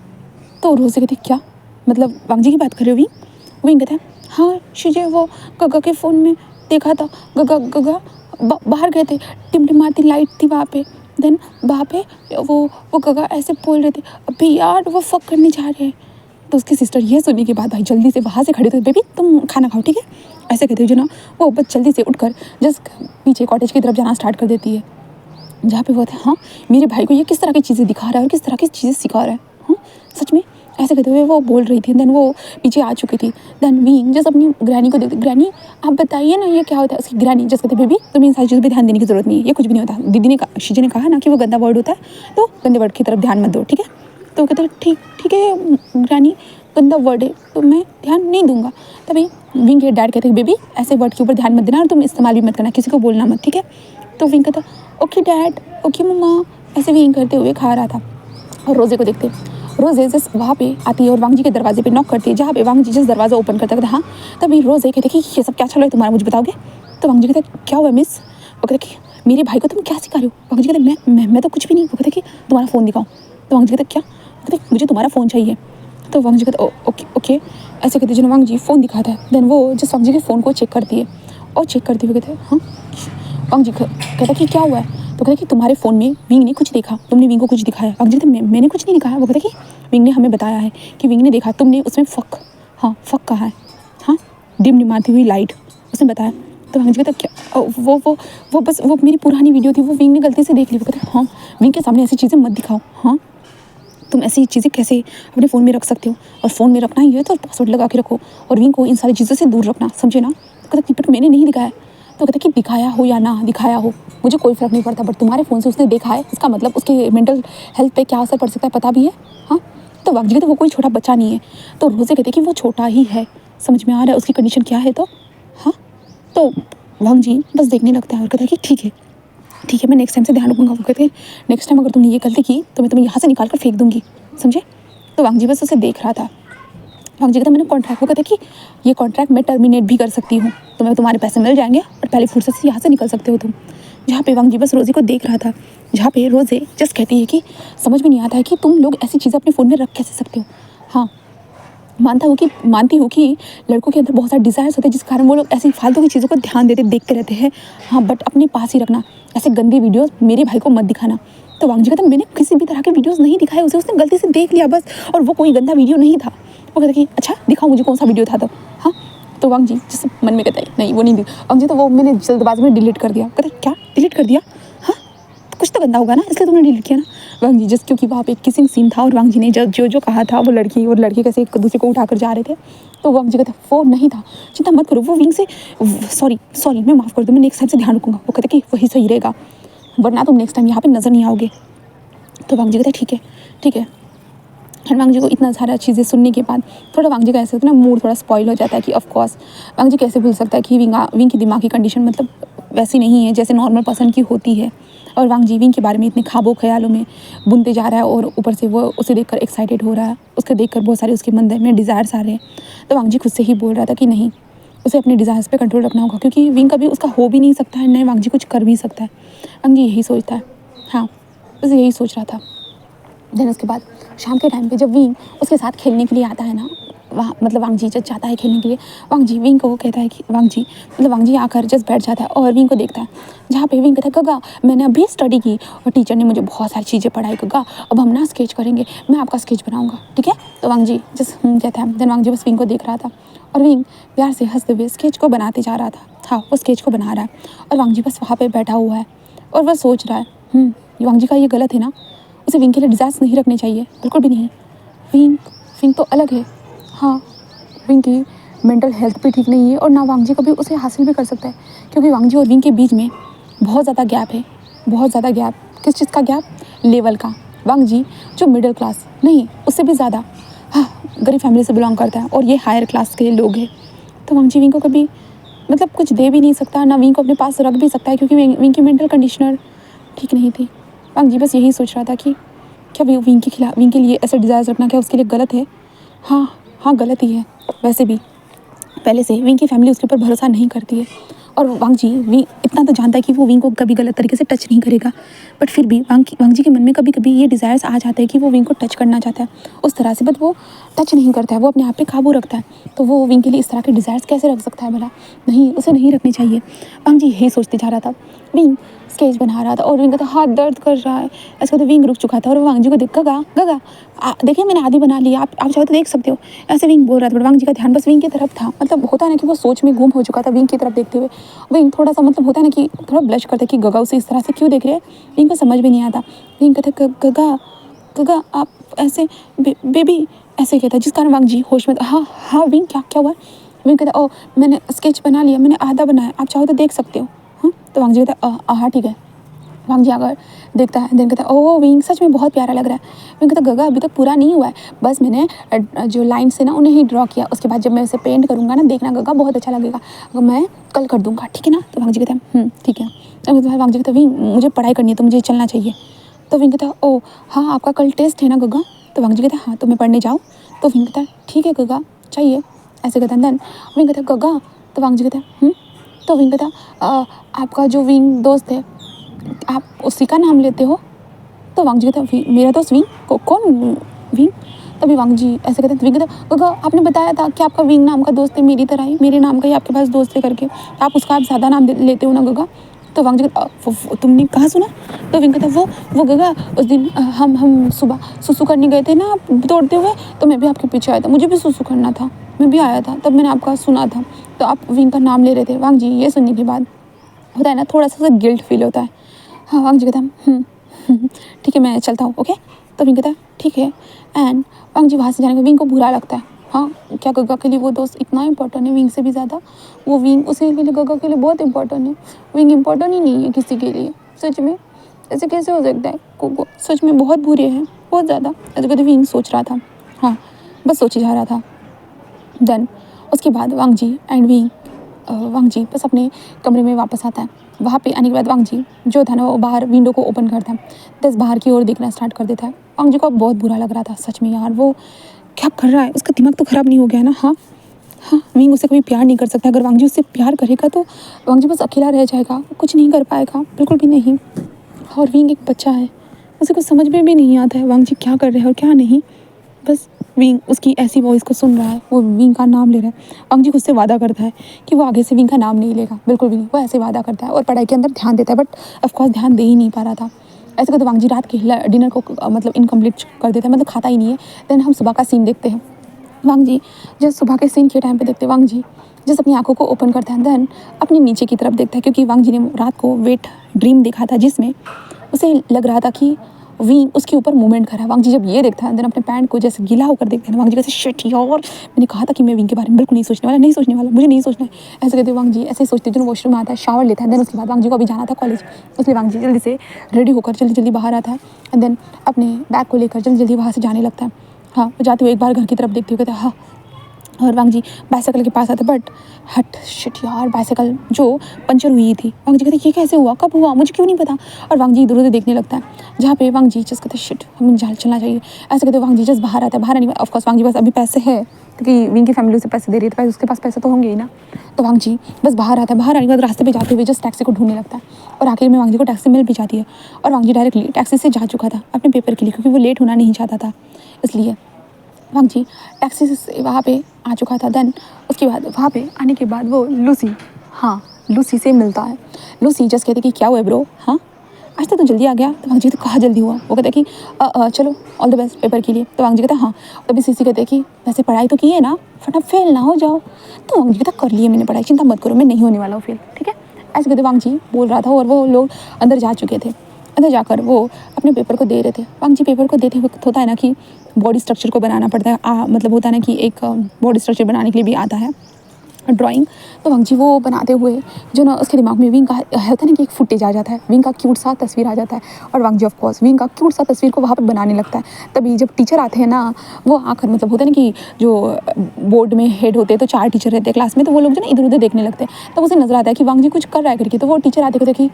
तो रोज़े कहते क्या मतलब वांग जी की बात कर रहे हो विंग कहता है हाँ शीजे वो गग्गा के फ़ोन में देखा था। गग्गा बाहर गए थे, टिमटिमाती लाइट थी वहाँ पे। देन वहाँ पे वो गग्गा ऐसे बोल रहे थे अभी यार वो फक करने जा रहे हैं। तो उसकी सिस्टर ये सुनने के बाद भाई जल्दी से वहाँ से खड़ी थी बेबी तुम खाना खाओ ठीक है, ऐसे कहते हुए जो ना वो बस जल्दी से उठकर जस्ट पीछे कॉटेज की तरफ जाना स्टार्ट कर देती है, जहाँ पे वो थे हाँ मेरे भाई को ये किस तरह की चीज़ें दिखा रहा है और किस तरह की चीज़ें सिखा रहा है। हाँ सच में ऐसे कहते हुए वो बोल रही थी। देन वो पीछे आ चुकी थी। देन विंग जस्ट अपनी ग्रैनी को देखती, ग्रैनी आप बताइए ना ये क्या होता है। उसकी ग्रैनी जस्ट कहते बेबी तुम्हें इन सारी चीज़ों पे ध्यान देने की ज़रूरत नहीं है, ये कुछ भी नहीं होता। दीदी ने शीजे ने कहा ना कि वो गंदा वर्ड होता है तो गंदे वर्ड की तरफ ध्यान मत दो ठीक है। तो कहते ठीक है ग्रैनी गंदा वर्ड है तो मैं ध्यान नहीं दूंगा। तभी विंग के डैड कहते हैं बेबी ऐसे वर्ड के ऊपर ध्यान मत देना और तुम इस्तेमाल भी मत करना, किसी को बोलना मत, ठीक है। तो विंग कहता ओके डैड, ओके मम्मा, ऐसे विंग करते हुए खा रहा था। और रोज़े को देखते, रोज़े जस्ट वहाँ पे आती है और वांग जी के दरवाजे पे नॉक करती है, जहाँ पे वांग जी जिस दरवाज़ा ओपन करता है हाँ। तभी रोज़े कहते कि ये सब क्या चल रहा है तुम्हारा, मुझे बताओगे। तो वांग जी कहते क्या हुआ मिस। वो कहते कि मेरे भाई को तुम क्या सिखा रहे हो। वांग जी कहते मैं तो कुछ भी नहीं। वो कहते कि तुम्हारा फ़ोन दिखाओ। तो वांग जी कहते क्या। कहते मुझे तुम्हारा फ़ोन चाहिए। तो वांग जी कहते ओके ओके ऐसे कहते जब वांग जी फ़ोन दिखाता है देन वो जिस वांग जी के फ़ोन को चेक करती है और चेक करते हुए कहते हाँ। वांग जी कहता कि क्या हुआ है। तो कहते कि तुम्हारे फ़ोन में विंग ने कुछ देखा, तुमने विंग को कुछ दिखाया। वांग जी कहते मैंने कुछ नहीं दिखाया। वो कहते कि विंग ने हमें बताया है कि विंग ने देखा तुमने उसमें फक कहा है, हाँ डिमडिमाती हुई लाइट उसने बताया। तो वांग जी कहता क्या वो बस वो मेरी पुरानी वीडियो थी, वो विंग ने गलती से देख ली। वो कहते हाँ विंग के सामने ऐसी चीज़ें मत दिखाओ, हाँ तुम ऐसी चीज़ें कैसे अपने फ़ोन में रख सकते हो, और फ़ोन में रखना ही है तो पासवर्ड लगा के रखो और विंग को इन सारी चीज़ों से दूर रखना, समझे ना। तो कहता बट मैंने नहीं दिखाया। तो कहता कि दिखाया हो या ना दिखाया हो मुझे कोई फ़र्क नहीं पड़ता, बट तुम्हारे फ़ोन से उसने देखा है, इसका मतलब उसके मेंटल हेल्थ पे क्या असर पड़ सकता है पता भी है, हाँ। तो वांग जी कहते वो कोई छोटा बच्चा नहीं है। तो रोज़े कहते कि वो छोटा ही है, समझ में आ रहा है उसकी कंडीशन क्या है। तो हाँ तो वांग जी बस देखने लगता है और कहता है कि ठीक है मैं नेक्स्ट टाइम से ध्यान रखूँगा। वो कहते हैं नेक्स्ट टाइम अगर तुमने ये गलती की तो मैं तुम्हें यहाँ से निकाल कर फेंक दूँगी, समझे। तो वांग जी बस उसे देख रहा था। वांग जी कहता मैंने कॉन्ट्रैक्ट, वो कहते कि ये कॉन्ट्रैक्ट मैं टर्मिनेट भी कर सकती हूँ, तुम्हें तुम्हारे पैसे मिल जाएंगे और पहले फुर्सत से यहाँ से निकल सकते हो तुम। जहाँ पे वांग जी बस रोज़े को देख रहा था, जहाँ पे रोज़े जस्ट कहती है कि समझ में नहीं आता है कि तुम लोग ऐसी चीज़ें अपने फ़ोन में रख कैसे सकते हो। हाँ मानती हूँ कि लड़कों के अंदर बहुत सारे डिज़ायर्स होते हैं जिस कारण वो लोग ऐसी फालतू की चीज़ों को ध्यान देते देखते रहते हैं, हाँ बट अपने पास ही रखना, ऐसे गंदी वीडियोस मेरे भाई को मत दिखाना। तो वांग जी कहता मैंने किसी भी तरह के वीडियोस नहीं दिखाए उसे, उसने गलती से देख लिया बस, और वो कोई गंदा वीडियो नहीं था। वो कहता कि अच्छा दिखाओ मुझे कौन सा वीडियो था। तो हाँ तो वांग जी जिस मन में कहता है नहीं वो नहीं वांग जी तो वो मैंने जल्दबाजी में डिलीट कर दिया। कहता क्या डिलीट कर दिया, हाँ कुछ तो गंदा होगा ना इसलिए तुमने डिलीट किया ना। वांग जी जस्ट क्योंकि वहाँ पे एक किसिंग सीन था और वांग जी ने जो कहा था वो लड़की और लड़के कैसे एक दूसरे को उठाकर जा रहे थे, तो वांग जी कहते वो नहीं था, चिंता मत करो वो विंग से सॉरी मैं माफ़ कर दूँ, मैं नेक्स्ट टाइम से ध्यान रखूँगा। वो कहते कि वही सही रहेगा वरना तुम नेक्स्ट टाइम यहाँ पे नज़र नहीं आओगे। तो वांग जी कहते ठीक है। और वांग जी को इतना सारा चीज़ें सुनने के बाद थोड़ा वांग जी का ऐसे होता है ना मूड थोड़ा स्पॉइल हो जाता है कि ऑफ कोर्स वांग जी कैसे भूल सकता है कि विंग की दिमागी कंडीशन मतलब वैसी नहीं है जैसे नॉर्मल पर्सन की होती है, और वांग जी विंग के बारे में इतने ख्वाबों ख्यालों में बुनते जा रहा है और ऊपर से वो उसे देखकर एक्साइटेड हो रहा है, उसके देखकर बहुत सारे उसके मन में डिज़ायर्स आ रहे हैं। तो वांग जी खुद से ही बोल रहा था कि नहीं उसे अपने डिज़ायर्स पे कंट्रोल रखना होगा क्योंकि विंग कभी उसका हो भी नहीं सकता है, न वांग जी कुछ कर भी सकता है। वांग जी यही सोचता है, हाँ बस यही सोच रहा था। देन उसके बाद शाम के टाइम पे जब विंग उसके साथ खेलने के लिए आता है ना, वहाँ मतलब वांग जी जब जाता है खेलने के लिए, वांग जी विंग को कहता है कि वांग जी आकर जस्ट बैठ जाता है और विंग को देखता है, जहाँ पे विंग कहता है गगा मैंने अभी स्टडी की और टीचर ने मुझे बहुत सारी चीज़ें पढ़ाई, गगा अब हम ना स्केच करेंगे, मैं आपका स्केच बनाऊंगा ठीक है। तो वांग जी जस्ट कहता है। देन वांग जी बस विंग को देख रहा था और विंग प्यार से हंसते हुए स्केच को बनाते जा रहा था, हाँ वो स्केच को बना रहा है और वांग जी बस वहाँ पर बैठा हुआ है और वह सोच रहा है वांग जी का ये गलत है ना, उसे विंग के लिए डिज़ायर्स नहीं रखने चाहिए, बिल्कुल भी नहीं। विंग तो अलग है, हाँ विंग की मेंटल हेल्थ भी ठीक नहीं है और ना वांग जी कभी उसे हासिल भी कर सकता है क्योंकि वांग जी और विंग के बीच में बहुत ज़्यादा गैप है, बहुत ज़्यादा गैप। किस चीज़ का गैप, लेवल का। वांग जी जो मिडिल क्लास नहीं उससे भी ज़्यादा हाँ गरीब फैमिली से बिलोंग करता है और ये हायर क्लास के लोग हैं। तो वांग जी विंग को कभी मतलब कुछ दे भी नहीं सकता, ना विंग को अपने पास रख भी सकता है क्योंकि विंग की मेंटल कंडीशनर ठीक नहीं थी। वांग जी बस यही सोच रहा था कि क्या विंग के लिए ऐसे डिज़ायर्स रखना क्या उसके लिए गलत है। हाँ गलत ही है। वैसे भी पहले से विंग की फैमिली उसके ऊपर भरोसा नहीं करती है और वांग जी इतना तो जानता है कि वो विंग को कभी गलत तरीके से टच नहीं करेगा, बट फिर भी वांग जी के मन में कभी कभी ये डिज़ायर्स आ जाते हैं कि वो विंग को टच करना चाहता है उस तरह से, बट वो टच नहीं करता है, वो अपने आप पे काबू रखता है। तो वो विंग के लिए इस तरह के डिज़ायर्स कैसे रख सकता है भला, नहीं उसे नहीं रखने चाहिए। वांग जी यही सोचते जा रहा था। विंग स्केच बना रहा था और विंग का हाथ दर्द कर रहा है, ऐसे तो विंग रुक चुका था और वांग जी को देख गगा देखिए मैंने आधी बना लिया, आप चाहो तो देख सकते हो, ऐसे विंग बोल रहा था। बट वांग जी का ध्यान बस विंग की तरफ था, मतलब होता है ना कि वो सोच में गुम हो चुका था विंग की तरफ देखते हुए। विंग थोड़ा सा मतलब होता है ना कि थोड़ा ब्लश करता है कि गगा उसे इस तरह से क्यों देख रहे हैं, विंग को समझ में नहीं आता। विंग कहता गगा आप ऐसे बेबी ऐसे कहता है, जिस कारण वांग जी होश में हाँ विंग क्या हुआ। विंग कहता ओ मैंने स्केच बना लिया, मैंने आधा बनाया, आप चाहो तो देख सकते हो। हाँ तो वांग जी कहता हाँ ठीक है। वांग जी अगर देखता है, देन कहता है ओह विंग सच में बहुत प्यारा लग रहा है। विंग कहता गगा अभी तक पूरा नहीं हुआ है, बस मैंने जो लाइन से ना उन्हें ही ड्रॉ किया, उसके बाद जब मैं उसे पेंट करूँगा ना देखना गगा बहुत अच्छा लगेगा, मैं कल कर दूँगा, ठीक है ना। तो वांग जी कहता है ठीक है। तो वांग जी कहता है विंग मुझे पढ़ाई करनी है तो मुझे चलना चाहिए। तो विंग कहता है ओह हाँ आपका कल टेस्ट है ना गगा। तो वांग जी कहता है हाँ तो मैं पढ़ने जाऊँ। तो विंग कहता है ठीक है गगा चाहिए, ऐसे कहता है। देन विंग कहता है गगा। तो वांग जी कहता है तो विंग कहता है आपका जो विंग दोस्त है आप उसी का नाम लेते हो। तो वांग जी कहता है मेरा दोस्त विंग कौन विंग। तभी वांग जी ऐसे कहते हैं, विंग कहता है गगा आपने बताया था कि आपका विंग नाम का दोस्त है मेरी तरह ही, मेरे नाम का ही आपके पास दोस्त है करके, आप उसका आप ज़्यादा नाम लेते हो ना गगा। तो वांग जी कहता तुमने कहाँ सुना। तो विंग कहता वो गगा उस दिन हम सुबह सुसु करने गए थे ना आप दौड़ते हुए, तो मैं भी आपके पीछे आया था, मुझे भी सुसु करना था, मैं भी आया था, तब मैंने आपका सुना था, तो आप विंग का नाम ले रहे थे। वांग जी ये सुनने के बाद होता है ना थोड़ा सा गिल्ट फील होता है। हाँ वांग जी कहता है ठीक है मैं चलता हूँ ओके। तो विंग कहता है ठीक है। एंड वांग जी वहाँ से जाने का विंग को बुरा लगता है। हाँ क्या गगा के लिए वो दोस्त इतना इंपॉर्टेंट है विंग से भी ज़्यादा, वो विंग उसके लिए गगा के लिए बहुत इंपॉर्टेंट है, विंग इंपॉर्टेंट ही नहीं है किसी के लिए सच में, ऐसे कैसे हो सकता है। कोको सच में बहुत बुरे हैं बहुत ज़्यादा, ऐसे कहते विंग सोच रहा था, हाँ बस सोचे जा रहा था। देन उसके बाद वांग जी एंड विंग वांग जी बस अपने कमरे में वापस आता है। वहाँ पे आने के बाद वांग जी जो था ना वो बाहर विंडो को ओपन करता है, बस बाहर की ओर देखना स्टार्ट कर देता है। वांग जी को बहुत बुरा लग रहा था सच में यार, वो क्या कर रहा है, उसका दिमाग तो ख़राब नहीं हो गया ना। हाँ हाँ विंग उससे कभी प्यार नहीं कर सकता, अगर वांग जी उससे प्यार करेगा तो वांग जी बस अकेला रह जाएगा, कुछ नहीं कर पाएगा बिल्कुल भी नहीं। और विंग एक बच्चा है, उसे कुछ समझ में भी नहीं आता है वांग जी क्या कर रहे हैं और क्या नहीं, बस विंग उसकी ऐसी वॉइस को सुन रहा है, वो विंग का नाम ले रहा है। वांग जी खुद से वादा करता है कि वो आगे से विंग का नाम नहीं लेगा बिल्कुल भी नहीं, वो ऐसे वादा करता है और पढ़ाई के अंदर ध्यान देता है, बट ऑफकोर्स ध्यान दे ही नहीं पा रहा था। ऐसे करते वांग जी रात के डिनर को मतलब इनकम्प्लीट कर देता है, मतलब खाता ही नहीं है। देन हम सुबह का सीन देखते हैं, वांग जी जब सुबह के सीन के टाइम पे देखते हैं, वांग जी जस्ट अपनी आंखों को ओपन करता है, देन अपने नीचे की तरफ देखता है, क्योंकि वांग जी ने रात को वेट ड्रीम देखा था जिसमें उसे लग रहा था कि विंग उसके ऊपर मूवमेंट कर रहा है। वांग जी जब ये देखता है देन अपने पैंट को जैसे गीला होकर देखते हैं, वांग जी कैसे शिट यार मैंने कहा था कि मैं विंग के बारे में बिल्कुल नहीं सोचने वाला, नहीं सोचने वाला, मुझे नहीं सोचना है, ऐसे कहते वांग जी ऐसे सोचते जो वॉशरूम में आता है, शावर लेता है। देन उसके बाद वांग जी को अभी जाना था कॉलेज, इसलिए वांग जी जल्दी से रेडी होकर जल्दी जल्दी बाहर आता है एंड देन अपने बैग को लेकर जल्दी जल्दी वहाँ से जाने लगता है। हाँ वो जाते हुए एक बार घर की तरफ देखते हुए कहते हैं हाँ, और वांग जी बाइसाइकिल के पास आता बट हट शिट यार बाइसाइकिल जो पंचर हुई थी। वांग जी कहते ये कैसे हुआ, कब हुआ, मुझे क्यों नहीं पता। और वांग जी इधर उधर देखने लगता है, जहाँ पे वांग जी जस्ट कहते शिट हमें चलना चाहिए, ऐसे कहते वांग जी जस्ट बाहर आता है। बाहर नहीं ऑफकोर्स वांग जी पास अभी पैसे है क्योंकि विंग की फैमिली उसे पैसे दे रही है, तो उसके पास पैसे तो होंगे ही ना। तो वांग जी बस बाहर आता है, बाहर आने के बाद रास्ते पे जाते हुए जस्ट टैक्सी को ढूंढने लगता है और आखिर में वांग जी को टैक्सी मिल भी जाती है। और वांग जी डायरेक्टली टैक्सी से जा चुका था अपने पेपर के लिए, क्योंकि वो लेट होना नहीं चाहता था, इसलिए वांग जी टैक्सी से वहाँ पे आ चुका था। देन उसके बाद वहाँ पे आने के बाद वो लूसी, हाँ लूसी से मिलता है। लूसी जस्ट कहती कि क्या हुआ ब्रो, हाँ आज तो जल्दी आ गया। तो वांग जी तो कहाँ जल्दी हुआ, वो कहता कि चलो ऑल द बेस्ट पेपर के लिए। तो वांग जी कहता हाँ, तभी सीसी कहते कि वैसे पढ़ाई तो की है ना, फटाफट फेल ना हो जाओ। तो वांग जी कहता कर लिए मैंने पढ़ाई, चिंता मत करो मैं नहीं होने वाला हूँ फेल, ठीक है ऐसे कहते वांग जी बोल रहा था। और वो लोग अंदर जा चुके थे, अंदर जाकर वो अपने पेपर को दे रहे थे। वांग जी पेपर को देते वक्त होता है ना कि बॉडी स्ट्रक्चर को बनाना पड़ता है, मतलब होता है ना कि एक बॉडी स्ट्रक्चर बनाने के लिए भी आता है ड्राइंग। तो वांग जी वो बनाते हुए जो ना उसके दिमाग में विंग का होता है ना कि एक फुटेज आ जाता है, विंग का क्यूट सा तस्वीर आ जाता है। और वांग जी ऑफ कोर्स विंग का क्यूट सा तस्वीर को वहाँ पर बनाने लगता है। तभी जब टीचर आते हैं ना, वो आकर मतलब होता है ना कि जो बोर्ड में हेड होते हैं तो 4 टीचर रहते हैं क्लास में, तो वो लोग जो ना इधर उधर देखने लगते हैं। तब उसे नजर आता है कि वांग जी कुछ कर रहा है करके, तो वो टीचर आते कहते कि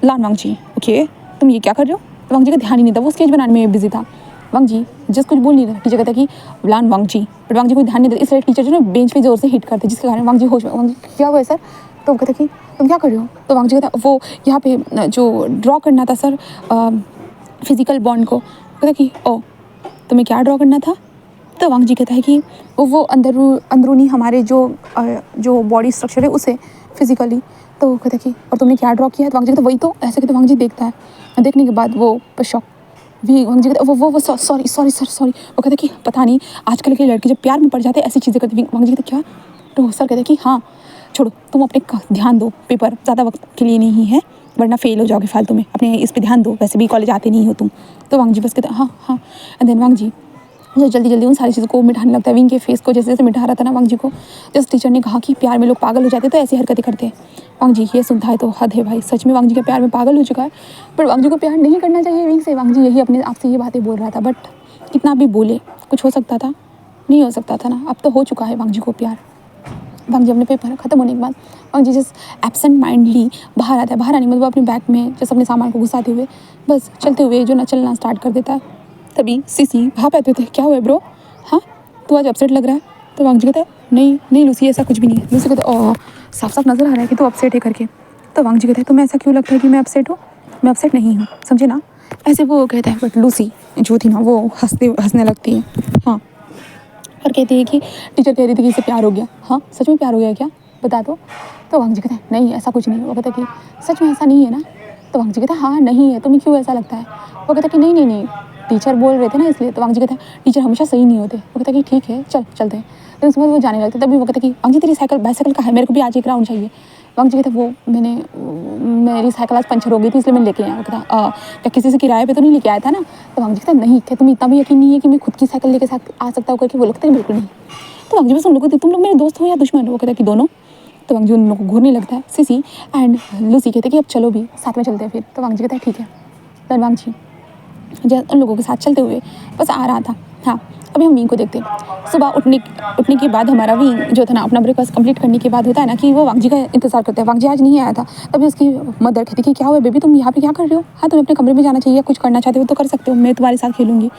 लान वांग जी ओके तुम ये क्या कर रहे हो। तो वांग जी का ध्यान ही नहीं था, वो स्केच बनाने में बिजी था। वांग जी जस्ट कुछ बोल नहीं रहा, टीचर कहता कि लान वांग जी, बट वांग जी कोई ध्यान नहीं देता, इसलिए टीचर जो ना बेंच पे जोर से हिट करते जिसके कारण वांग जी होश में। वांग जी क्या हुआ है सर, तो वो कहता कि तुम क्या कर रहे हो। तो वांग जी कहता वो यहाँ पे जो ड्रॉ करना था सर फिजिकल बॉन्ड को। कहता कि ओ तुम्हें क्या ड्रॉ करना था। तो वांग जी कहता है कि वो अंदरूनी हमारे जो बॉडी स्ट्रक्चर है उसे फिजिकली। तो कहता कि और तुमने क्या ड्रॉ किया है। तो वांग जी कहता वही तो, ऐसे कहते वांग जी देखता है, देखने के बाद वो शॉक वांग जी कहता वो सॉरी सर। वो कहता कि पता नहीं आजकल के लड़के जब प्यार में पड़ जाते हैं ऐसी चीज़ें करते। वांग जी कहते क्या। तो सर कहते कि हाँ छोड़ो तुम अपने ध्यान दो, पेपर ज़्यादा वक्त के लिए नहीं है वरना फेल हो जाओगे फालतू में, अपने इस पे ध्यान दो, वैसे भी कॉलेज आते नहीं हो तुम। तो वांग जी बस कहते हाँ। एंड देन वांग जी जो जल्दी जल्दी उन सारी चीज़ों को मिटाने लगता है। विंग के फेस को जैसे जैसे मिटा रहा था ना वांग जी को, जैसे टीचर ने कहा कि प्यार में लोग पागल हो जाते तो ऐसी हरकतें करते हैं। वांग जी ये सुनता है तो हद है भाई, सच में वांग जी के प्यार में पागल हो चुका है। पर वांग जी को प्यार नहीं करना चाहिए विंग से। वांग जी यही अपने आप से ये बातें बोल रहा था, बट कितना भी बोले कुछ हो सकता था, नहीं हो सकता था ना। अब तो हो चुका है वांग जी को प्यार। वांग जी अपने पेपर खत्म होने के बाद वांग जी जस्ट एब्सेंट माइंडली बाहर आता है। बाहर आने के बाद वो अपने बैग में जैसे अपने सामान को घुसाते हुए बस चलते हुए जो ना चलना स्टार्ट कर देता है। तभी सीसी वहाँ पे आते थे, क्या हुआ है ब्रो, हाँ तू आज अपसेट लग रहा है। तो वांग जी कहता है नहीं नहीं लूसी ऐसा कुछ भी नहीं है। लूसी कहता है ओह साफ साफ नजर आ रहा है कि तू अपसेट है करके। तो वांग जी कहता है तुम्हें ऐसा क्यों लगता है कि मैं अपसेट हूँ, मैं अपसेट नहीं हूँ, समझे ना, ऐसे वो कहता है। बट लूसी जो थी ना वो हंसने लगती है, हाँ, और कहती है कि टीचर कह रही थी कि इसे प्यार हो गया। हाँ सच में प्यार हो गया क्या, बता दो। तो वांग जी कहता है नहीं ऐसा कुछ नहीं। वो कहता है कि सच में ऐसा नहीं है ना। तो वांग जी कहता है हाँ नहीं है, तुम्हें क्यों ऐसा लगता है। वो कहता है कि नहीं नहीं नहीं टीचर बोल रहे थे ना इसलिए। तो वांग जी कहता है टीचर हमेशा सही नहीं होते। वो कहता है कि ठीक है चलते हैं। तो उसके बाद वो जाने लगते, तभी वो कहता है कि वांग जी तेरी बाइसाइकिल का है, मेरे को भी आज एक राउंड चाहिए। वांग जी कहते हैं वो मेरी साइकिल आज पंचर हो गई थी इसलिए मैं लेके आया। वो कहता क्या किसी से किराए पे तो नहीं लेके आया था ना। तो वांग जी कहता नहीं, क्या तुम्हें इतना भी यकीन नहीं है कि मैं खुद की साइकिल लेके आ सकता हूँ करके। वो लगता है बिल्कुल नहीं। तो वांग जी बस उन लोगों को तुम लोग मेरे दोस्त हो या दुश्मन हो। वो कहता है कि दोनों। तो वांग जी उन लोगों को घूरने लगता है। सीसी एंड लूसी कहते हैं कि अब चलो भी साथ में चलते हैं फिर। तो वांग जी कहता है ठीक है। फिर वांग जी उन लोगों के साथ चलते हुए बस आ रहा था। हाँ अभी हम विंग को देखते हैं। सुबह उठने के बाद हमारा विंग जो था ना अपना ब्रेकफास्ट कंप्लीट करने के बाद होता है ना कि वो वांग जी का इंतजार करते हैं। वांग जी आज नहीं आया था। तभी उसकी मदर कहती कि क्या हुआ बेबी, तुम यहाँ पे क्या कर रहे हो, हाँ तुम्हें अपने कमरे में जाना चाहिए, कुछ करना चाहते हो तो कर सकते हो, मैं तुम्हारे साथ खेलूंगी।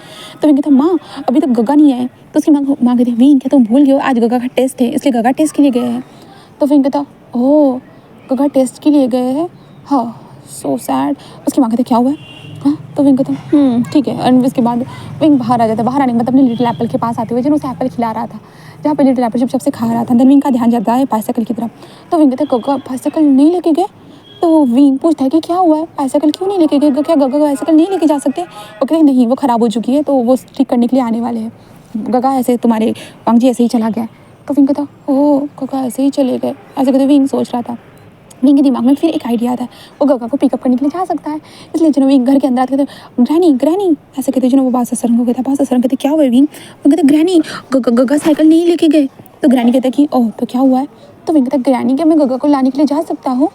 तो विंग कहता माँ अभी तक गग्गा नहीं आए। तो उसकी माँ कहती विंग क्या तुम भूल गए हो आज गग्गा का टेस्ट है इसलिए गग्गा टेस्ट के लिए गए हैं। तो विंग कहता ओह गग्गा टेस्ट के लिए गए हैं, हाँ सो सैड। उसकी माँ कहती क्या हुआ है, हाँ। तो विंग कहता ठीक है। एंड उसके बाद विंग बाहर आ जाता है। बाहर आने के बाद अपने लिटिल एप्पल के पास आते हुए जिन्होंने उसे एप्पल खिला रहा था, जहाँ पे लिटिल एप्पल चुपचाप से खा रहा था। देन विंग का ध्यान जाता है बाइसाइकिल की तरफ। तो विंग कहता है गग्गा बाइसाइकिल नहीं लेके गए। तो विंग पूछता है कि क्या हुआ है, बाइसाइकिल क्यों नहीं लेके गए, क्या गग्गा बाइसाइकिल नहीं लेके जा सकते। वो कहते नहीं वो ख़राब हो चुकी है तो वो ठीक करने के लिए आने वाले हैं। गग्गा ऐसे तुम्हारे वांग जी ऐसे ही चला गया। तो विंग कहता ओह गग्गा ऐसे ही चले गए, ऐसे कहते विंग सोच रहा था। विंग के दिमाग में फिर एक आइडिया आता है, वो गग्गा को पिकअप करने के लिए जा सकता है। इसलिए जो विंग घर के अंदर आते कहते ग्रैनी ग्रैनी ऐसे कहते जो वो बासा सरंग को कहता। बासा सरंग कहते क्या हुआ विंग, वो कहते ग्रैनी गग्गा साइकिल नहीं लेके गए। तो ग्रैनी कहता कि ओह तो क्या हुआ है। तो विंग कहता ग्रैनी क्या मैं गग्गा को लाने के लिए जा सकता हूँ।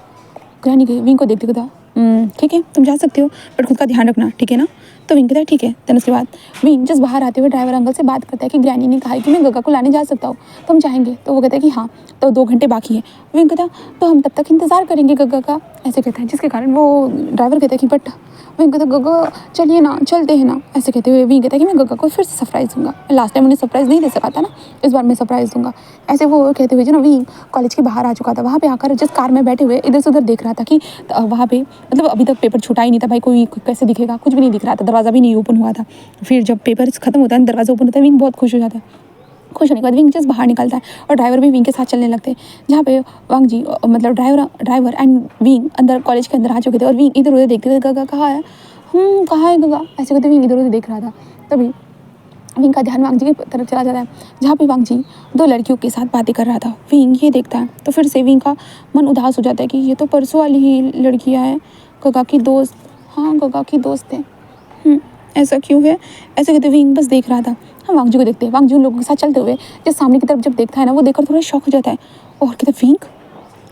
ग्रैनी विंग को देखते कहता ठीक है तुम जा सकते हो बट खुद का ध्यान रखना ठीक है ना। तो विंग कहता है ठीक है। देन उसके बाद विंग जस्ट बाहर आते हुए ड्राइवर अंकल से बात करता है कि ग्रैनी ने कहा है कि मैं गग्गा को लाने जा सकता हूँ, तो हम चाहेंगे। तो वो कहता है कि हाँ तो 2 घंटे बाकी है। विंग कहता तो हम तब तक इंतज़ार करेंगे गग्गा का, ऐसे कहता है। जिसके कारण वो ड्राइवर कहता है कि बट विंग कहता गग्गा चलिए ना चलते हैं ना, ऐसे कहते हुए विंग कहता है कि मैं गग्गा को फिर से सरप्राइज़ दूंगा। लास्ट टाइम उन्हें सरप्राइज़ नहीं दे सका था ना, इस बार मैं सरप्राइज़ दूंगा। ऐसे वो कहते हुए जो ना विंग कॉलेज के बाहर आ चुका था। वहाँ पे आकर जिस कार में बैठे हुए इधर से उधर देख रहा था कि वहाँ पे मतलब अभी तक पेपर छूटा ही नहीं था भाई, कोई कैसे दिखेगा, कुछ भी नहीं दिख रहा था, दरवाज़ा भी नहीं ओपन हुआ था। फिर जब पेपर खत्म होता है दरवाज़ा ओपन होता है विंग बहुत खुश हो जाता है। खुश होने के बाद विंग जस्ट बाहर निकलता है और ड्राइवर भी विंग के साथ चलने लगते हैं। जहाँ पे वांग जी मतलब ड्राइवर एंड विंग अंदर कॉलेज के अंदर आ चुके थे और विंग इधर उधर देखते थे गग्गा कहाँ है, कहाँ है गग्गा, ऐसे करते विंग इधर उधर देख रहा था। तभी विंग का ध्यान वांग जी की तरफ चला जाता है जहाँ पे वांग जी 2 लड़कियों के साथ बातें कर रहा था। विंग ये देखता है तो फिर से विंग का मन उदास हो जाता है कि ये तो परसों वाली ही लड़कियाँ हैं, गग्गा की दोस्त, हाँ गग्गा की दोस्त है, ऐसा क्यों है। ऐसे कहते विंग बस देख रहा था। हाँ वांग जी को देखते हैं। वांग जी उन लोगों के साथ चलते हुए जब सामने की तरफ जब देखता है ना वो देखकर थोड़ा शॉक हो जाता है और कहते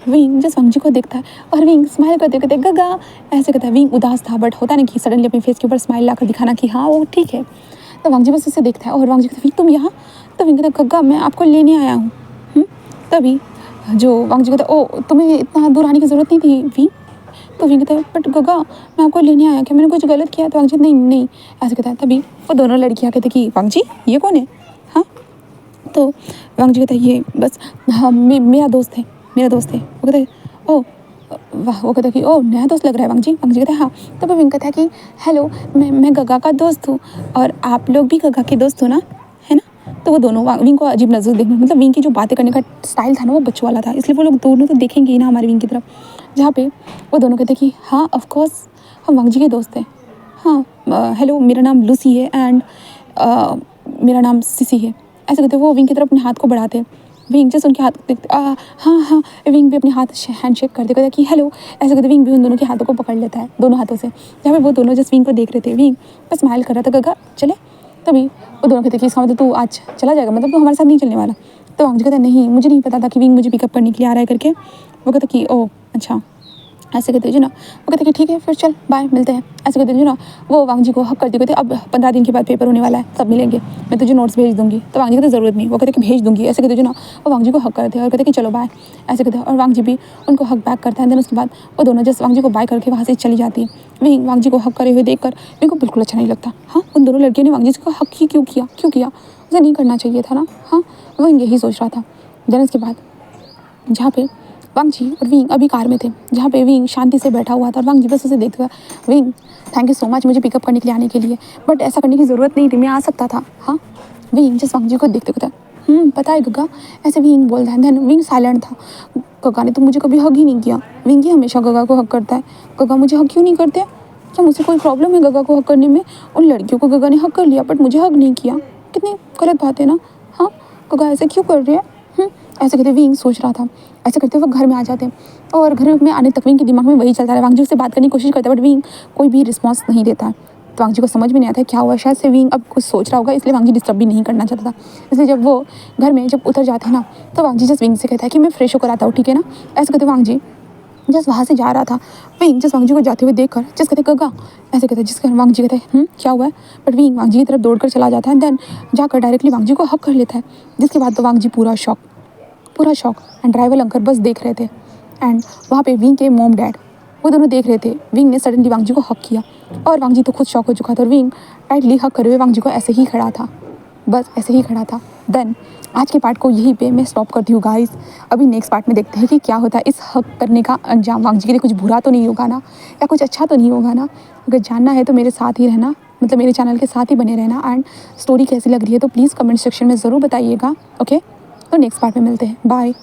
विंग जस्ट वांग जी को देखता है और विंग स्माइल करते कहते गग्गा, ऐसे कहता है। विंग उदास था बट होता नहीं कि सडनली अपने फेस के ऊपर स्माइल लाकर दिखाना कि हाँ वो ठीक है। तो वांग जी बस उसे देखता है और वांग जी कहता है तुम यहाँ। तो विंग कहता गग्गा मैं आपको लेने आया हूँ। तभी जो वांग जी कहता ओ तुम्हें इतना दूर आने की ज़रूरत नहीं थी विंग। तो विंग कहता है बट गग्गा मैं आपको लेने आया, क्या मैंने कुछ गलत किया। तो वांग जी नहीं ऐसे कहता है। तभी वो दोनों लड़कियाँ कहते कि वांग जी ये कौन है, हाँ। तो वांग जी कहता है ये बस हाँ मेरा दोस्त है। वो कहता है ओ वाह, वो कहता है कि ओ नया दोस्त लग रहा है वांग जी कहता है हाँ। तब विंग कहता है कि हेलो मैं गग्गा का दोस्त हूँ और आप लोग भी गग्गा के दोस्त हो ना, है ना। तो वो दोनों विंग को अजीब नजर देखने, मतलब विंग की जो बातें करने का स्टाइल था ना वो बच्चों वाला था, इसलिए वो लोग दोनों तो देखेंगे ही ना हमारे विंग की तरफ। जहाँ पे वो दोनों कहते कि हाँ ऑफकोर्स हम वांग जी के दोस्त हैं, हाँ हेलो मेरा नाम लूसी है एंड मेरा नाम सिसी है। ऐसे कहते वो विंग की तरफ अपने हाथ को बढ़ाते हैं। विंग जैसे उनके हाथ देखते हाँ विंग भी अपने हाथ हैंडशेक करते कहते कि हेलो, ऐसे कहते विंग भी उन दोनों के हाथों को पकड़ लेता है दोनों हाथों से। जहाँ पे वो दोनों जस्ट विंग को देख रहे थे। विंग बस स्माइल कर रहा था गग्गा चले तभी वो दोनों कहते कि इसका मतलब तू आज चला जाएगा, मतलब तू हमारे साथ नहीं चलने वाला। तो वांग जी कहता नहीं, मुझे नहीं पता था कि विंग मुझे पिकअप करने के लिए आ रहा है करके। वो कहता कि ओ अच्छा, ऐसे कहते जो ना, वो कहते कि ठीक है फिर चल बाय, मिलते हैं। ऐसे कहते जो ना, वो वांग जी को हक करती कहते अब 15 दिन के बाद पेपर होने वाला है, सब मिलेंगे, मैं तुझे नोट्स भेज दूंगी। तो वांग जी कहते ज़रूरत नहीं, वो कहते कि भेज दूंगी। ऐसे कहते जो ना, वो वांग जी को हक करते हैं और कहते कि चलो बाय, ऐसे कहते हैं। और वांग जी भी उनको हक बैक करता है। देन उसके बाद वो दोनों जस्ट वांग जी को बाय करके वहाँ से चली जाती है। विंग वांग जी को हक करे हुए देख कर विंग को बिल्कुल अच्छा नहीं लगता। हाँ, उन दोनों लड़कियों ने वांग जी को हक ही क्यों किया, उसे नहीं करना चाहिए था ना। हाँ, वो यही सोच रहा था। देन उसके बाद जहाँ पे वांग जी और विंग अभी कार में थे, जहाँ पे विंग शांति से बैठा हुआ था और वांग जी बस उसे देखते हुए, wing thank you so much मुझे पिकअप करने के लिए आने के लिए, बट ऐसा करने की ज़रूरत नहीं थी, मैं आ सकता था। हाँ, विंग जिस वांग जी को देखते हुए पता है गग्गा, ऐसे विंग बोलता है। देन विंग साइलेंट था। गग्गा ने तो मुझे कभी हग ही नहीं किया। विंग ही हमेशा गग्गा को हग करता है। गग्गा मुझे हग क्यों नहीं करते? क्या मुझसे कोई प्रॉब्लम है गग्गा को हग करने में? उन लड़कियों को गग्गा ने हग कर लिया बट मुझे हग नहीं किया, कितनी गलत बात है ना। हाँ, गग्गा ऐसे क्यों कर रही है? ऐसे करते विंग सोच रहा था। ऐसे करते वो घर में आ जाते हैं और घर में आने तक विंग के दिमाग में वही चलता है। वांग जी से बात करने की कोशिश करता है बट विंग कोई भी रिस्पॉन्स नहीं देता है। तो वांग जी को समझ में नहीं आता है क्या हुआ, शायद से विंग अब कुछ सोच रहा होगा, इसलिए वांग जी डिस्टर्ब भी नहीं करना चाहता था। इसलिए जब वो घर में जब उतर जाते हैं ना, तो वांग जी जस्ट विंग से कहता है कि मैं फ्रेश होकर आता हूँ, ठीक है ना। ऐसे कहते वांग जी जस्ट वहाँ से जा रहा था। विंग जस्ट वांग जी को जाते हुए देख कर जस्ट कहते गग्गा, ऐसे कहते जिसके वांग जी कहते हैं क्या हुआ है, बट विंग वांग जी की तरफ दौड़ कर चला जाता है। देन जाकर डायरेक्टली वांग जी को हक कर लेता है। जिसके बाद तो वांग जी पूरा शॉक एंड ड्राइवर अंकल बस देख रहे थे। एंड वहाँ पे विंग के मॉम डैड वो दोनों देख रहे थे। विंग ने सडनली वांग जी को हक किया और वांग जी तो खुद शॉक हो चुका था और विंग टाइटली हक करे हुए वांग जी को ऐसे ही खड़ा था, बस ऐसे ही खड़ा था। देन आज के पार्ट को यहीं पे मैं स्टॉप करती हूँ गाइस। अभी नेक्स्ट पार्ट में देखते हैं कि क्या होता है। इस हक करने का अंजाम वांग जी के लिए कुछ बुरा तो नहीं होगा ना, या कुछ अच्छा तो नहीं होगा ना। अगर जानना है तो मेरे साथ ही रहना, मतलब मेरे चैनल के साथ ही बने रहना। एंड स्टोरी कैसी लग रही है तो प्लीज़ कमेंट सेक्शन में ज़रूर बताइएगा। ओके, तो नेक्स्ट पार्ट में मिलते हैं, बाय।